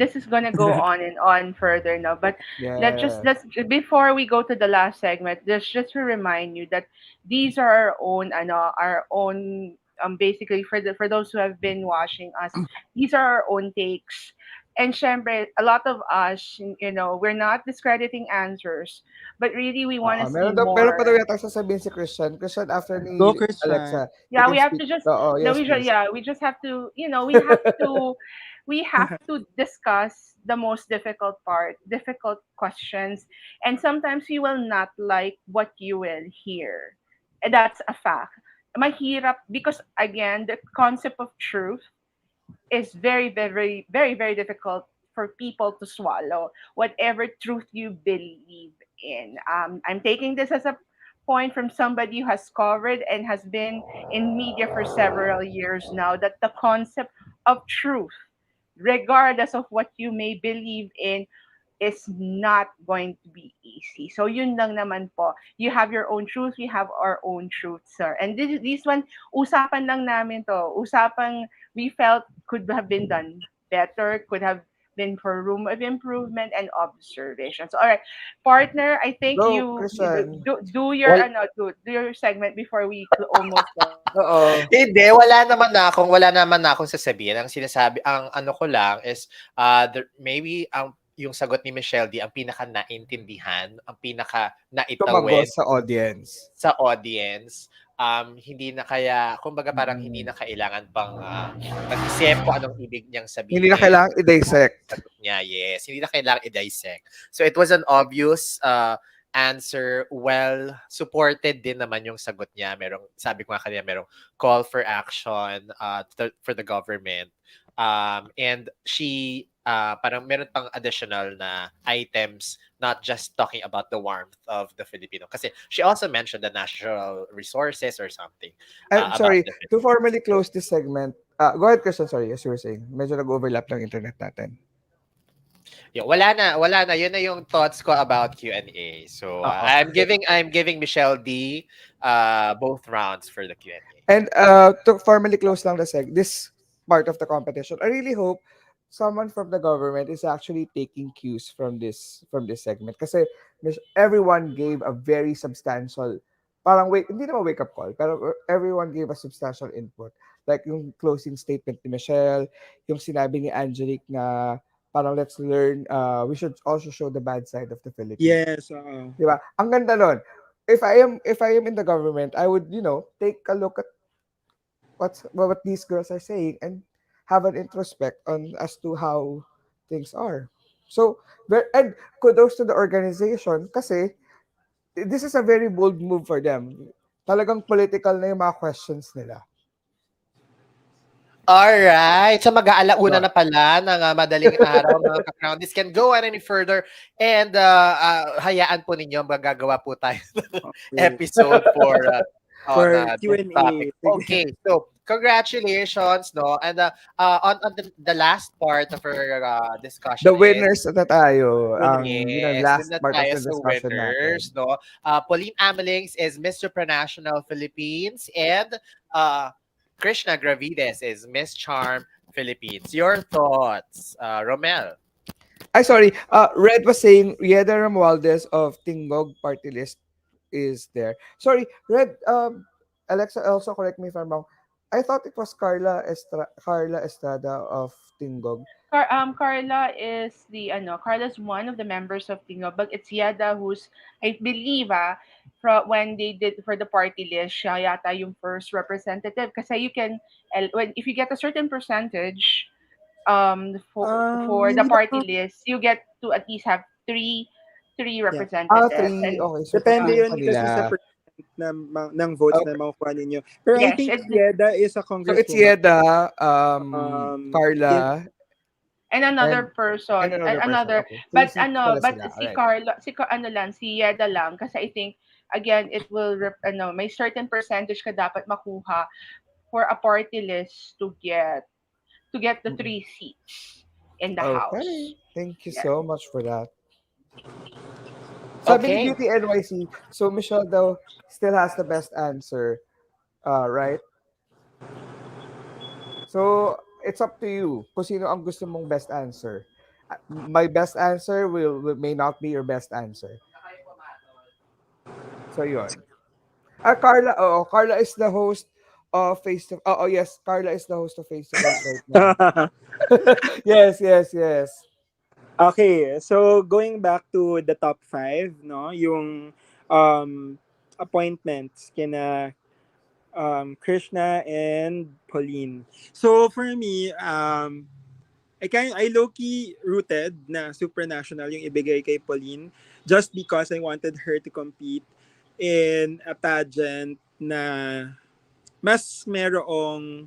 this is gonna go on and on further now, but Yes. let's before we go to the last segment, just to remind you that these are our own basically for those who have been watching us, these are our own takes. And syempre, a lot of us, we're not discrediting answers, but really we want Oo, to see meron pa daw more. yatang sasabihin si Christian. Christian, after Go, ni Christian. Alexa, you Yeah, can we have speak. to just Oo, no yes, we just please. yeah we just have to we have to discuss the most difficult part, difficult questions, and sometimes you will not like what you will hear, and that's a fact. Mahirap because again the concept of truth is very, very, very, very difficult for people to swallow, whatever truth you believe in. I'm taking this as a point from somebody who has covered and has been in media for several years now, that the concept of truth, regardless of what you may believe in, is not going to be easy. So yun lang naman po. You have your own truth, we have our own truth, sir. And this one, usapan lang namin to. Usapang we felt could have been done better, could have been for room of improvement and observation. So all right, partner, I think Go, you Christian. do your Well, do your segment before we almost close. Oo. hindi, wala naman na akong sasabihin. Ang sinasabi, ang ano ko lang is, maybe yung sagot ni Michelle D ang pinaka naintindihan, ang pinaka naitawid Tumagos sa audience. sa audience. Hindi na kaya, kumbaga parang hindi Mm. na kailangan pang mag-isip kung anong ibig niyang Hindi na sabihin. kailangang i-dissect. Sagot niya, yes. Hindi na kailangan i-dissect. So it was an obvious answer. Well, supported din naman yung sagot niya. Merong, sabi ko nga kanina, merong call for action for the government. And she, parang meron pang additional na items, not just talking about the warmth of the Filipino. Kasi she also mentioned the natural resources or something I'm about sorry, the to Filipino. formally close this segment, go ahead, Christian, sorry, as you were saying. Medyo nag-overlap ng internet natin. Yeah, wala na. Yun na yung thoughts ko about Q&A. So Oo. I'm giving Michelle D both rounds for the Q&A. And to formally close lang this part of the competition, I really hope someone from the government is actually taking cues from this segment. Kasi everyone gave a very substantial, parang hindi naman wake up call, pero everyone gave a substantial input. Like yung closing statement ni Michelle, yung sinabi ni Angelique na parang let's learn, we should also show the bad side of the Philippines. Yes, oo. Di ba? Ang ganda nun. If I am in the government, I would, take a look at what these girls are saying and have an introspect on as to how things are. So, and kudos to the organization kasi this is a very bold move for them. Talagang political na yung mga questions nila. Alright. So mag-aalauna Yun. na pala ng madaling araw, mga ka-crown. This can go on any further. And hayaan po ninyo, magagawa po tayo ng episode on For this topic. Q&A. Okay, so congratulations, no? And on the last part of our discussion The is, winners na tayo. yes, dun Last na part of tayo the sa discussion winners, natin. no? Pauline Amelings is Miss Supranational Philippines, and Krishna Gravides is Miss Charm Philippines. Your thoughts, Romel? Ay, sorry. Red was saying Rieda Romualdez of Tingog party list is there. Sorry, Red. Alexa, also correct me if I'm wrong. I thought it was Carla Estrada of Tingog. Carla's one of the members of Tingo, but it's Yada who's, I believe, when they did for the party list, siya yata yung first representative. Kasi you can, if you get a certain percentage, for the Hindi party lang, list, you get to at least have three yeah. representatives. Three. And Okay, so Depende tatlo yung yun kasi sa kanila. percent ng votes na Okay. makukuha ninyo. Pero I yes, think Yeda is a So it's congresswoman. Yeda, Kim, Carla, and another and person, another person. another, Okay. but Six pala but sila. si Alright. Carla, ano lang, si Yeda lang, kasi I think again it will may certain percentage ka dapat makuha for a party list to get the 3 seats in the Okay. house. Thank you Yeah. so much for that. Sabi ni Okay. Beauty NYC, so Michelle daw still has the best answer. Right? So, it's up to you kung sino ang gusto mong best answer. My best answer may not be your best answer. So, yun. Carla is the host Face to yes, Carla is the host of Face to Face right now. Yes, yes, yes. Okay, so going back to the top 5, no, yung um appointments kina Krishna and Pauline. So for me, I low-key rooted na supranational yung ibigay kay Pauline just because I wanted her to compete in a pageant na mas merong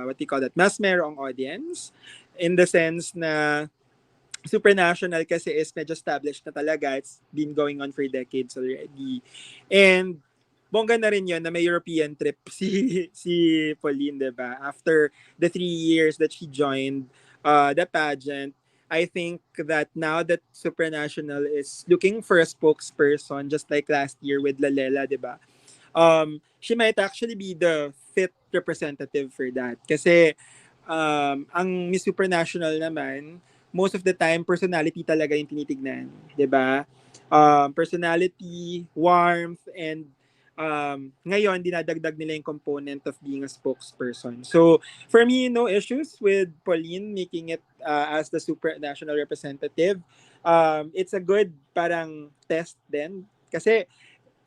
what do you call that? Mas merong audience in the sense na supranational kasi is medyo established na talaga. It's been going on for decades already. And bongga na rin yun na may European trip si Pauline, diba? After the 3 years that she joined the pageant, I think that now that supranational is looking for a spokesperson just like last year with Lalela, diba? She might actually be the fit representative for that. Kasi ang Miss Supranational naman, most of the time, personality talaga yung tinitignan. 'Di ba? Personality, warmth, and ngayon, dinadagdag nila yung component of being a spokesperson. So, for me, no issues with Pauline making it as the supranational representative. It's a good parang test din. Kasi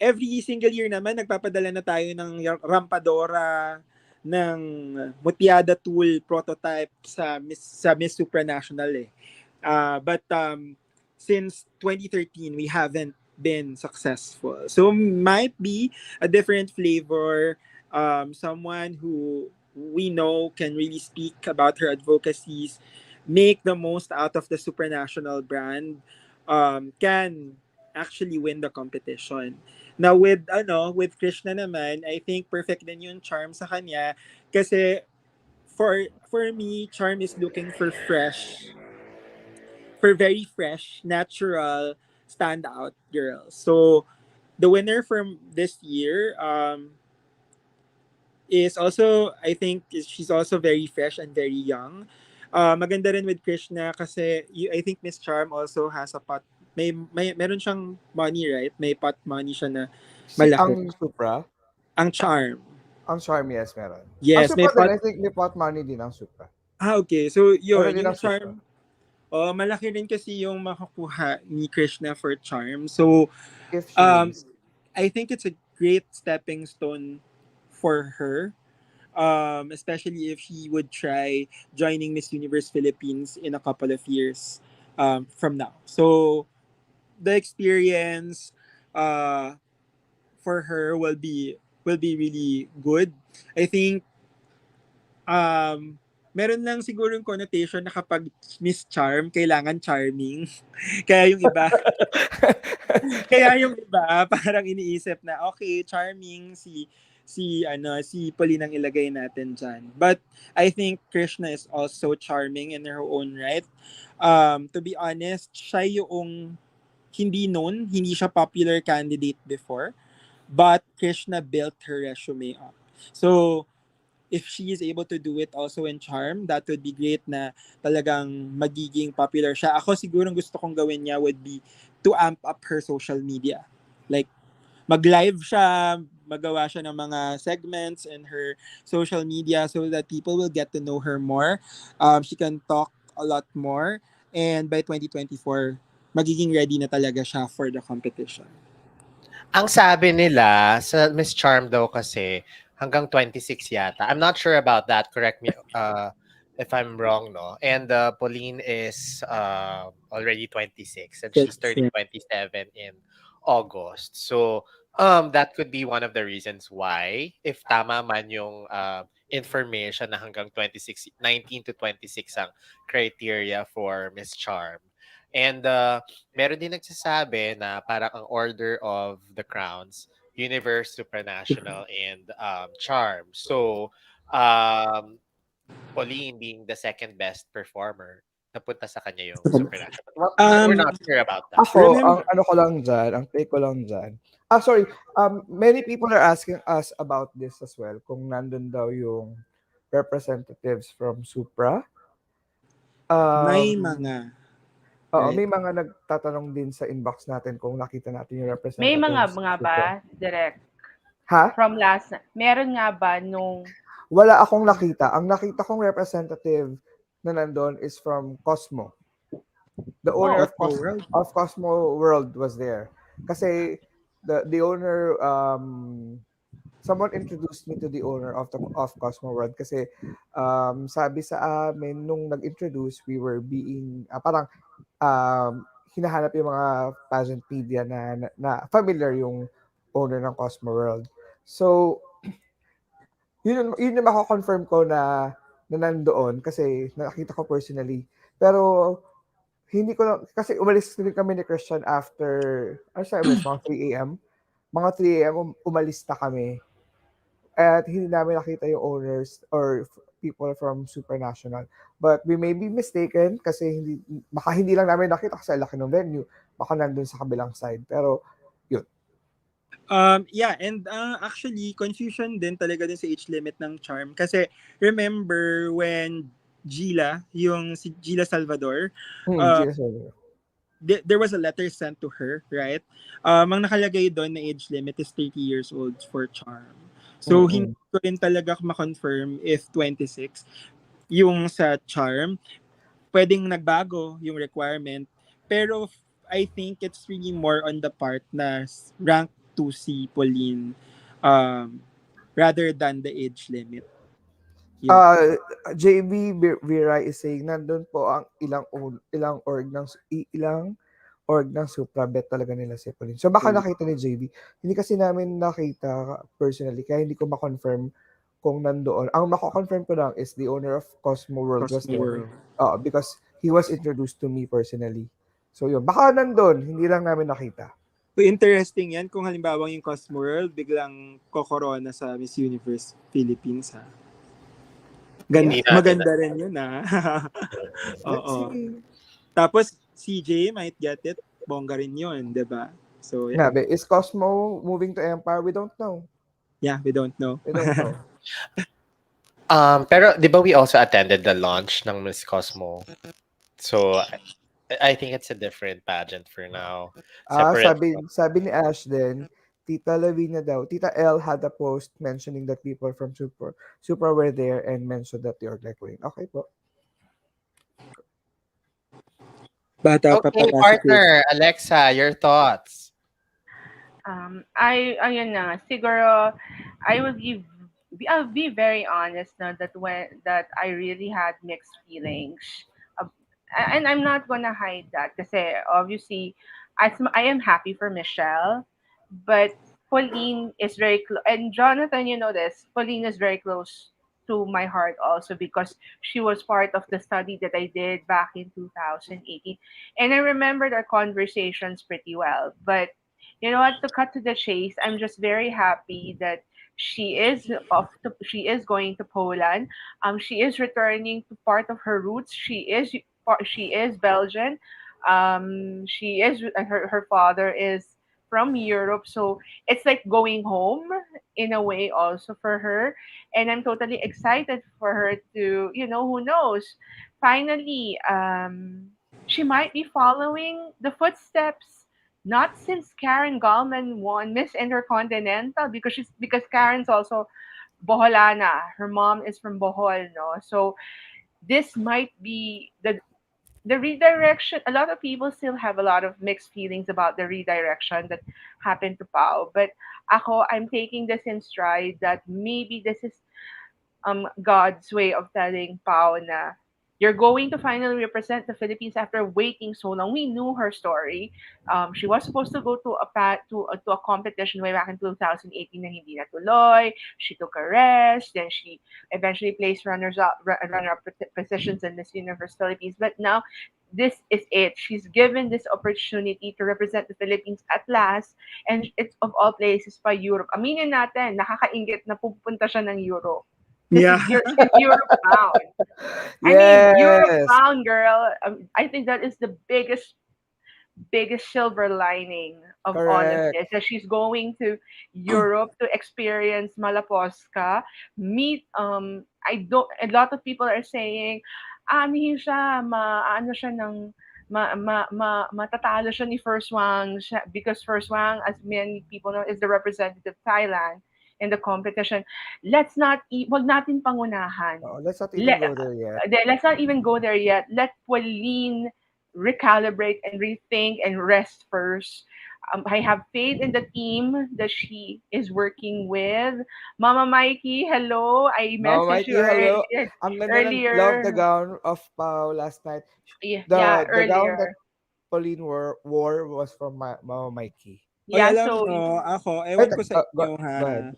every single year naman nagpapadala na tayo ng rampadora ng Mutiada tool prototype sa Miss Supranational eh. But since 2013 we haven't been successful. So might be a different flavor, someone who we know can really speak about her advocacies, make the most out of the supranational brand, can actually win the competition. Now with Krishna naman, I think perfect din yung charm sa kanya kasi for me, charm is looking for very fresh, natural, standout girls. So the winner from this year is also, I think, she's also very fresh and very young. Maganda rin with Krishna kasi I think Miss Charm also has a pot. Meron siyang money, right? May pot money siya na malaki. Ang Supra, Ang Charm. ang Charm, yes, meron. Ang Yes, may Supra din, pot. I think may pot money din ang Supra. Okay. So, Meron yun, din yung ang Supra. Charm, malaki rin kasi yung makakuha ni Krishna for Charm. So, If she um, wins. I think it's a great stepping stone for her. Especially if she would try joining Miss Universe Philippines in a couple of years from now. So the experience uh, for her will be really good. I think meron lang siguro yung connotation na kapag Miss Charm, kailangan charming. Kaya yung iba, parang iniisip na okay, charming si Pauline ang ilagay natin diyan. But I think Krishna is also charming in her own right. To be honest, siya yung hindi known, hindi siya popular candidate before, but Krishna built her resume up. So if she is able to do it also in charm, that would be great na talagang magiging popular siya. Ako siguro gusto kong gawin niya would be to amp up her social media. Like, mag-live siya, magawa siya ng mga segments in her social media so that people will get to know her more. She can talk a lot more. And by 2024, magiging ready na talaga siya for the competition. Ang sabi nila sa Miss Charm daw kasi hanggang 26 yata. I'm not sure about that. Correct me if I'm wrong, no? And Pauline is already 26 and she's Yes, turning 27 in August. So that could be one of the reasons why if tama man yung information na hanggang 26 19 to 26 ang criteria for Miss Charm. And meron din nagsasabi na parang ang order of the crowns, Universe, Supranational, and Charm. So, Pauline being the second best performer, napunta sa kanya yung Supranational. We're Um, not sure about that. Ako, ang remember, ano ko lang dyan, ang take ko lang dyan. Sorry. Many people are asking us about this as well. Kung nandun daw yung representatives from Supra. may Um, mga, Oo, right? may mga nagtatanong din sa inbox natin kung nakita natin yung May mga representatives ng mga ba, Supra. direct? Ha? From last night. Meron nga ba nung Wala akong nakita. Ang nakita kong representative na nandun is from Cosmo. The owner Cosmo World. of Cosmo World was there. Kasi the owner someone introduced me to the owner of Cosmo World kasi sabi sa amin nung nag-introduce we were being parang hinahanap yung mga pageant media na familiar yung owner ng Cosmo World. So yun yung mako-confirm ko na nandoon kasi nakita ko personally. Pero hindi ko lang, kasi umalis din kami ni Christian after, ano siya, umalis, mga 3 a.m. Mga 3 a.m. Umalis na kami. At hindi namin nakita yung owners or people from Supernational. But we may be mistaken kasi baka hindi lang namin nakita kasi laki ng venue. Baka nandun sa kabilang side. Pero, yun. Yeah, and actually, confusion din talaga din sa age limit ng charm. Kasi, remember when yung si Gila Salvador, uh, Gina Soler. there was a letter sent to her, right? Ang nakalagay doon na age limit is 30 years old for charm. So, hindi Mm-mm. ko rin talaga ma-confirm if 26 yung sa charm. Pwedeng nagbago yung requirement. Pero I think it's really more on the part na rank 2 si Pauline um, rather than the age limit. Yun. JB Viray is saying nandun po ang ilang org ng Suprabet talaga nila si Pauline. So baka nakita ni JB. Hindi kasi namin nakita personally kaya hindi ko ma-confirm kung nandoon. Ang mako-confirm ko lang is the owner of Cosmo World was Cosmo there. World. Because he was introduced to me personally. So yun, baka nandun, hindi lang namin nakita. So, interesting yan kung halimbawa yung Cosmo World biglang kokorona sa Miss Universe Philippines ha. Hindi natin Maganda rin yun ha. Let's Oo. see. Tapos CJ might get it. Bongga rin yun, di ba? So, yeah. Nabe, is Cosmo moving to Empire? We don't know. Yeah, we don't know. We don't know. Pero 'di ba we also attended the launch ng Miss Cosmo? So I think it's a different pageant for now. Separate. Sabi ni Ash din, Tita Lavina daw, Tita L had a post mentioning that people from Super were there and mentioned that they are like Queen. Okay po. Bata pa Okay, pala si Chris. partner, Alexa, your thoughts. ayun na, siguro, I will give, I'll be very honest na that I really had mixed feelings. Uh, and I'm not gonna hide that kasi obviously, I am happy for Michelle, but Pauline is very close, and Jonathan, you know this, Pauline is very close to my heart also because she was part of the study that I did back in 2018. And I remembered our conversations pretty well. But you know what? To cut to the chase, I'm just very happy that she is going to Poland. She is returning to part of her roots. She is Belgian. She is her father is from Europe, so it's like going home in a way also for her. And I'm totally excited for her to, who knows, finally, she might be following the footsteps, not since Karen Gallman won Miss Intercontinental, because Karen's also Boholana. Her mom is from Bohol, no? So this might be the redirection. A lot of people still have a lot of mixed feelings about the redirection that happened to Pau. But I'm taking this in stride that maybe this is God's way of telling Pau na you're going to finally represent the Philippines after waiting so long. We knew her story. She was supposed to go to a competition way back in 2018 na hindi natuloy. She took a rest. Then she eventually placed runner-up positions in Miss Universe Philippines. But now, this is it. She's given this opportunity to represent the Philippines at last. And it's of all places pa Europe. Aminin natin, nakakaingit na pupunta siya ng Europe. Yeah. She's Europe bound. I mean, Europe Yes. bound, girl. I think that is the biggest silver lining of all of Correct. this. That she's going to Europe to experience Malaposca, meet I don't a lot of people are saying ano siya ano siya ng matatalo siya ni First Wang because First Wang, as many people know, is the representative of Thailand. in the competition. Wag natin pangunahan. Oh, let's not even Let, go there yet. let's not even go there yet. Let Pauline recalibrate and rethink and rest first. I have faith in the team that she is working with. Mama Mikey, hello. I Mama messaged you Mikey, hello. Ang ganda ng love the earlier. gown of Pao last night. Yeah, yeah, The gown that earlier. Pauline wore was from Mama Mikey. Oy, Yeah, alam so nyo, ako, Ay, ewan ko sa inyo go ahead. ha,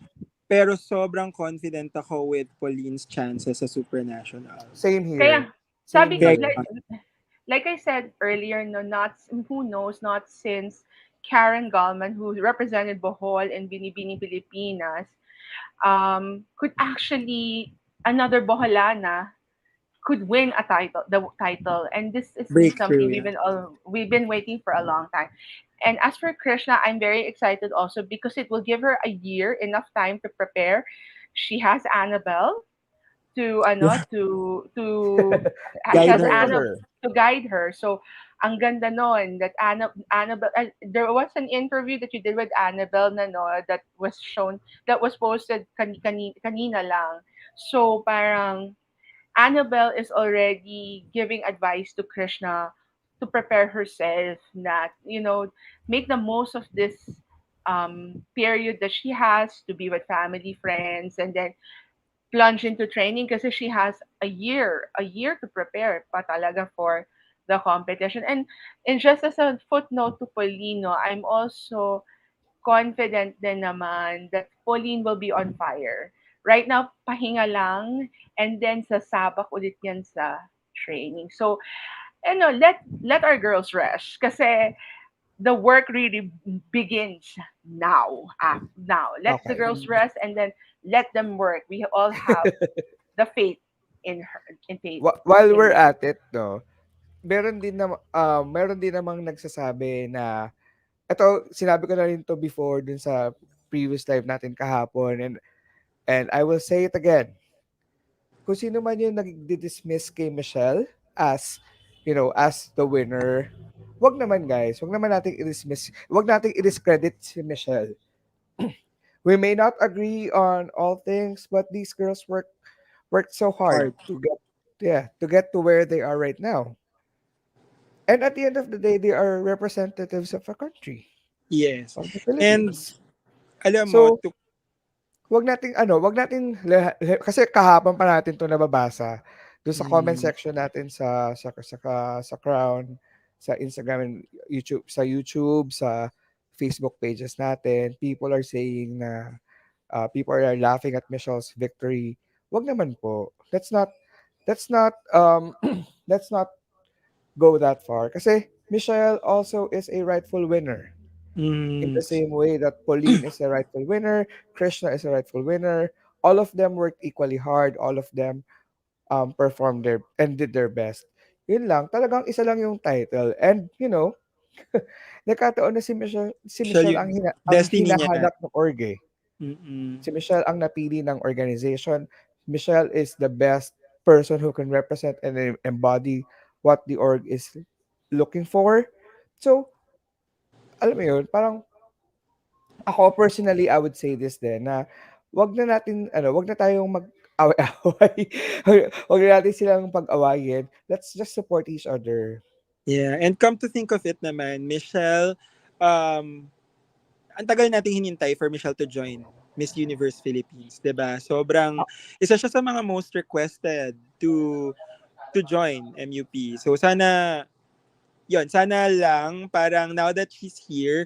pero sobrang confident ako with Pauline's chances sa Super Nationals. Same kaya here. Same sabi ko, Kaya, here. like I said earlier, no, not who knows, not since Karen Gallman, who represented Bohol and Binibini Pilipinas, could actually another Boholana could win the title, and this is something breakthrough, yeah. we've been waiting for a long time. And as for Krishna, I'm very excited also because it will give her a year, enough time to prepare. She has Annabelle to ano Yeah, she guide has Prepare her. Anna her. to guide her. So ang ganda noon that Annabelle, there was an interview that you did with Annabelle na no, that was shown, that was posted kanina lang. So parang Annabelle is already giving advice to Krishna to prepare herself, that make the most of this period that she has to be with family, friends, and then plunge into training kasi she has a year to prepare pa talaga for the competition. And just as a footnote to Polino, I'm also confident din naman that Pauline will be on fire. Right now, pahinga lang, and then sasabak ulit yan sa training. So, let our girls rest kasi the work really begins now. Now, let the Okay. girls rest and then let them work. We all have the faith in faith While we're in them. at it, no, meron din namang nagsasabi na ito, sinabi ko na rin to before dun sa previous live natin kahapon, and I will say it again. Kung sino man yung nag-dismiss kay Michelle as, as the winner, wag naman guys, wag naman nating i-dismiss, wag nating i-discredit si Michelle. We may not agree on all things, but these girls worked so hard Hard. to get to where they are right now. And at the end of the day, they are representatives of a country, Yes. of the And Philippines. alam mo, So, kasi kahapon pa natin 'to nababasa doon sa comment mm, section natin sa Crown, sa Instagram and YouTube, sa Facebook pages natin. People are saying na people are laughing at Michelle's victory. Wag naman po. Let's not let's not go that far kasi Michelle also is a rightful winner. In mm, the same way that Pauline is a rightful winner, Krishna is a rightful winner, all of them worked equally hard, all of them performed and did their best. Yun lang, talagang isa lang yung title. And nagkataon na si siya Michelle yung ang destiny niya na. hinahanap ng org eh. Mm-mm. Si Michelle ang napili ng organization. Michelle is the best person who can represent and embody what the org is looking for. So, alam mo yun, parang ako personally, I would say this din na wag na tayong mag-away-away. Wag na natin silang pag-awayin. Let's just support each other. Yeah, and come to think of it naman, Michelle, um, ang tagal nating hinintay for Michelle to join Miss Universe Philippines, 'di ba? Sobrang isa siya sa mga most requested to join MUP. So sana lang parang now that she's here,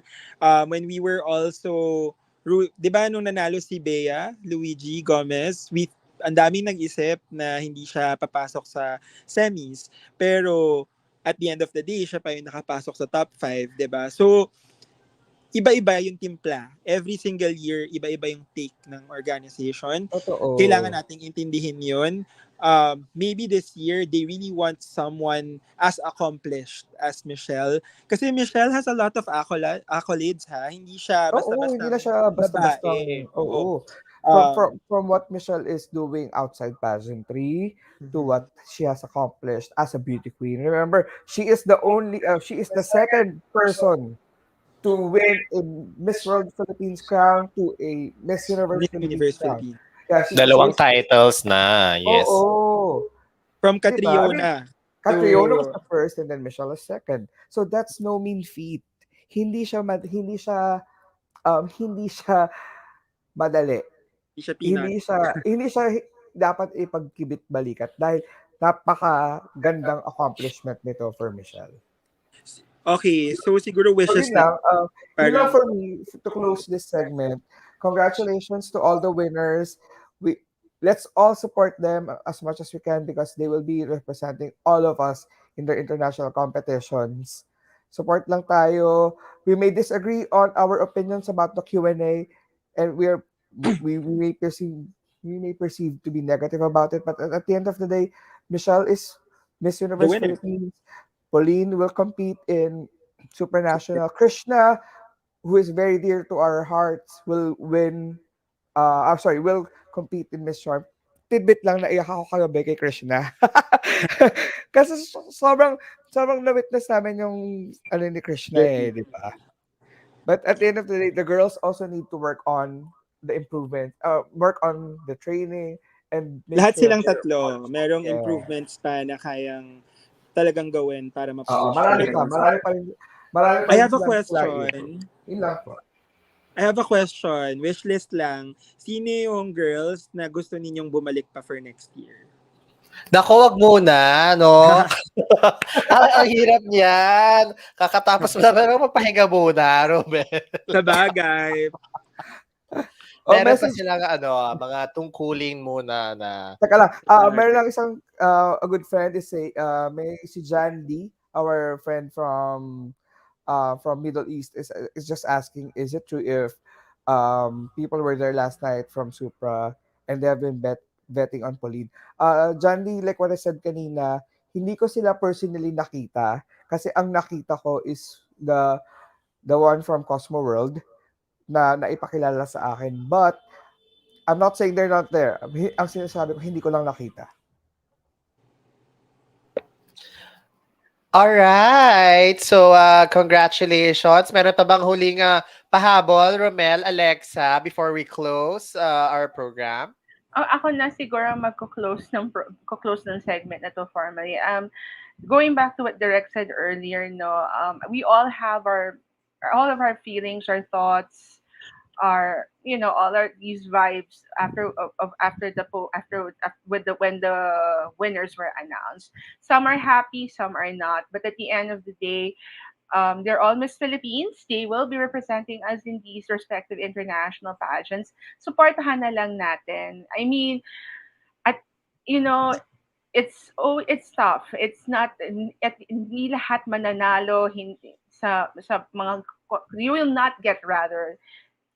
when we were also 'di ba nung nanalo si Bea Luigi Gomez, ang daming nag-isip na hindi siya papasok sa semis, pero at the end of the day siya pa yung nakapasok sa top 5, 'di ba? So iba-iba yung timpla. Every single year, iba-iba yung take ng organization. Kailangan Totoo. nating intindihin yun. Maybe this year, they really want someone as accomplished as Michelle. Kasi Michelle has a lot of accolades, ha? Hindi siya Oo, hindi na basta-bastang siya basta-bastang, babae. Oo. oo. Um, From what Michelle is doing outside pageantry to mhm. what she has accomplished as a beauty queen. Remember, she is the second person to win a Miss World Philippines crown to a Miss Universe Miss Philippines Universe crown. Philippines. Yeah, Dalawang she's titles na, yes. oo. From 'Di ba? I mean, Catriona Catriona was to the first and then Michelle was second. So that's no mean feat. Hindi siya madali. Isha Peanut. Hindi siya dapat ipagkibit-balikat dahil napakagandang accomplishment nito for Michelle. Okay, so siguro So wishes na yun lang parang for me to close this segment. Congratulations to all the winners. We let's all support them as much as we can because they will be representing all of us in their international competitions. Support lang tayo. We may disagree on our opinions about the Q&A and we may perceive to be negative about it, but at the end of the day, Michelle is Miss the Universe winner. Philippines. Pauline will compete in Supranational. Krishna, who is very dear to our hearts, will win. I'm sorry, will compete in Miss Charm. Tidbit lang, naiyak ako kagabi kay Krishna. Kasi sobrang na-witness namin yung ano ni Krishna eh, di ba? But at the end of the day, the girls also need to work on the improvement, work on the training, and make Lahat sure silang they're tatlo, merong yeah. improvements pa na kayang talagang gawin para Oo, ma-polish yung girls. marami pa I rin have a silang kailangang i-improve. question. Yun lang po. I have a question. Wishlist lang. Sino yung girls na gusto ninyong bumalik pa for next year? Naku, wag muna, no? Ang hirap niyan. Kakatapos mo na, pero magpahinga muna, Romel. Sa bagay. Meron pa Message. silang mga tungkulin muna na Teka lang. Meron lang isang a good friend is may si John D, our friend from Middle East is just asking, is it true if people were there last night from Supra and they have been betting on Pauline? John D, like what I said kanina, hindi ko sila personally nakita kasi ang nakita ko is the one from Cosmo World na naipakilala sa akin. But I'm not saying they're not there. Ang sinasabi ko, hindi ko lang nakita. Alright. So, congratulations. Meron pa bang huling pahabol, Romel, Alexa, before we close our program? Ako na siguro close ng segment na to formally. Going back to what Derek said earlier, no, we all have all of our feelings, our thoughts, our all our these vibes after with the when the winners were announced. Some are happy, some are not, but at the end of the day, they're all Miss Philippines. They will be representing us in these respective international pageants. Supportahan na lang natin. I mean, at you know, it's tough. It's not hindi lahat mananalo hindi sa mga you will not get rather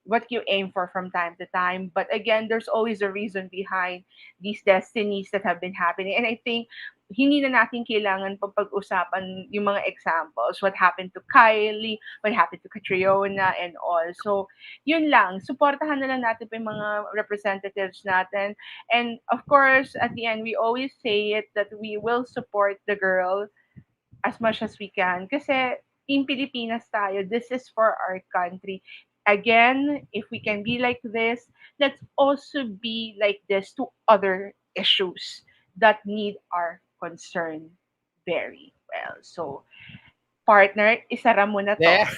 what you aim for from time to time. But again, there's always a reason behind these destinies that have been happening. And I think hindi na natin kailangan pag-usapan yung mga examples. What happened to Kylie, what happened to Catriona, and all. So, yun lang. Supportahan na lang natin pa yung mga representatives natin. And of course, at the end, we always say it that we will support the girl as much as we can. Kasi in Pilipinas tayo, this is for our country. Again, if we can be like this, let's also be like this to other issues that need our concern very well. So, partner, isara mo na to. There.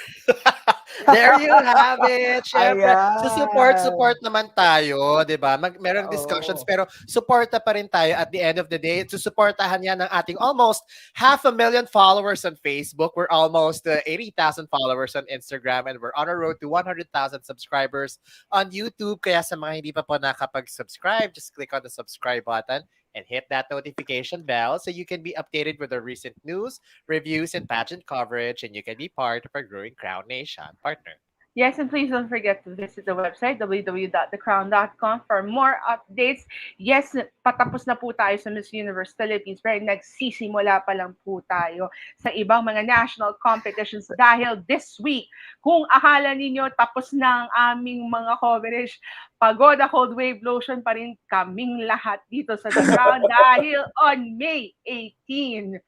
There you have it. Syempre, Ayan. support naman tayo, 'di ba? Merong discussions Oo. pero suporta pa rin tayo at the end of the day. Susuportahan yan ng ating almost 500,000 followers on Facebook. We're almost 80,000 followers on Instagram and we're on a road to 100,000 subscribers on YouTube. Kaya sa mga hindi pa po nakapag-subscribe, just click on the subscribe button and hit that notification bell so you can be updated with the recent news, reviews, and pageant coverage, and you can be part of our growing Crown Nation partner. Yes, and please don't forget to visit the website www.thecrown.com for more updates. Yes, patapos na po tayo sa Miss Universe Philippines pero nagsisimula pa lang po tayo sa ibang mga national competitions dahil this week, kung akala ninyo tapos na ang aming mga coverage, Pagoda Cold Wave Lotion pa rin kaming lahat dito sa The Crown dahil on May 18,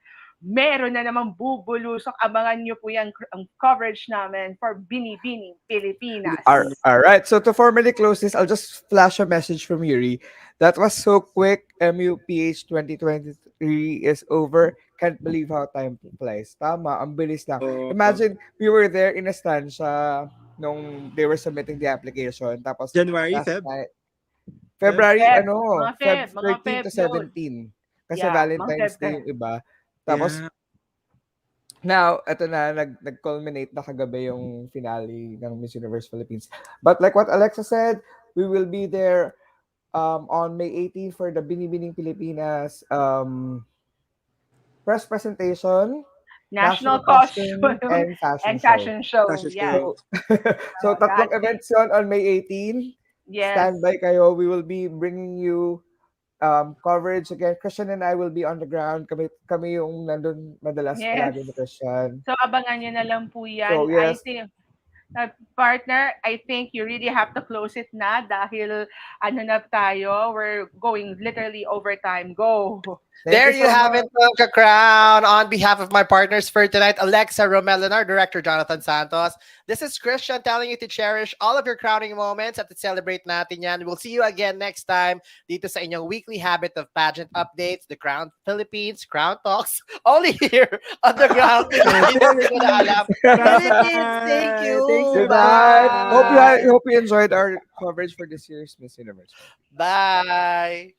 meron na namang bubulusok. Abangan nyo po yan, ang coverage namin for Binibining Pilipinas. All right. So to formally close this, I'll just flash a message from Yuri. That was so quick. MUPH 2023 is over. Can't believe how time flies. Tama, ang bilis lang. Imagine, we were there in Estancia nung they were submitting the application. Tapos, January, last Feb? night, February, Feb, ano, mga Feb Feb, mga 13 to Feb yun. 17. Kasi Yeah, mga Valentine's Feb Day na. yung iba. Tapos, Yeah. now, eto na, nag-culminate na kagabi yung finale ng Miss Universe Philippines. But like what Alexa said, we will be there on May 18 for the Binibining Pilipinas press presentation, National costume, costume and fashion and show. fashion show. Fashion Yeah. show. So, tatlong That's it. events yon on May 18. Yes. Stand by kayo. We will be bringing you coverage again. Christian and I will be on the ground. Kami yung nandun madalas Yes. palagi ni Christian. So, abangan nyo na lang po yan. So, yes. I think, partner, I think you really have to close it na dahil ano na tayo, we're going literally overtime. Go! There Thank you so have much. it, Mocha Crown. On behalf of my partners for tonight, Alexa Romel and our director, Jonathan Santos, this is Christian telling you to cherish all of your crowning moments at to celebrate natin yan. We'll see you again next time dito sa inyong weekly habit of pageant updates, the Crown Philippines, Crown Talks, only here on the Ground Philippines. You're gonna alam. Philippines, thank you. Thanks, Good Bye. night. Hope you enjoyed our coverage for this year's Miss Universe. Bye.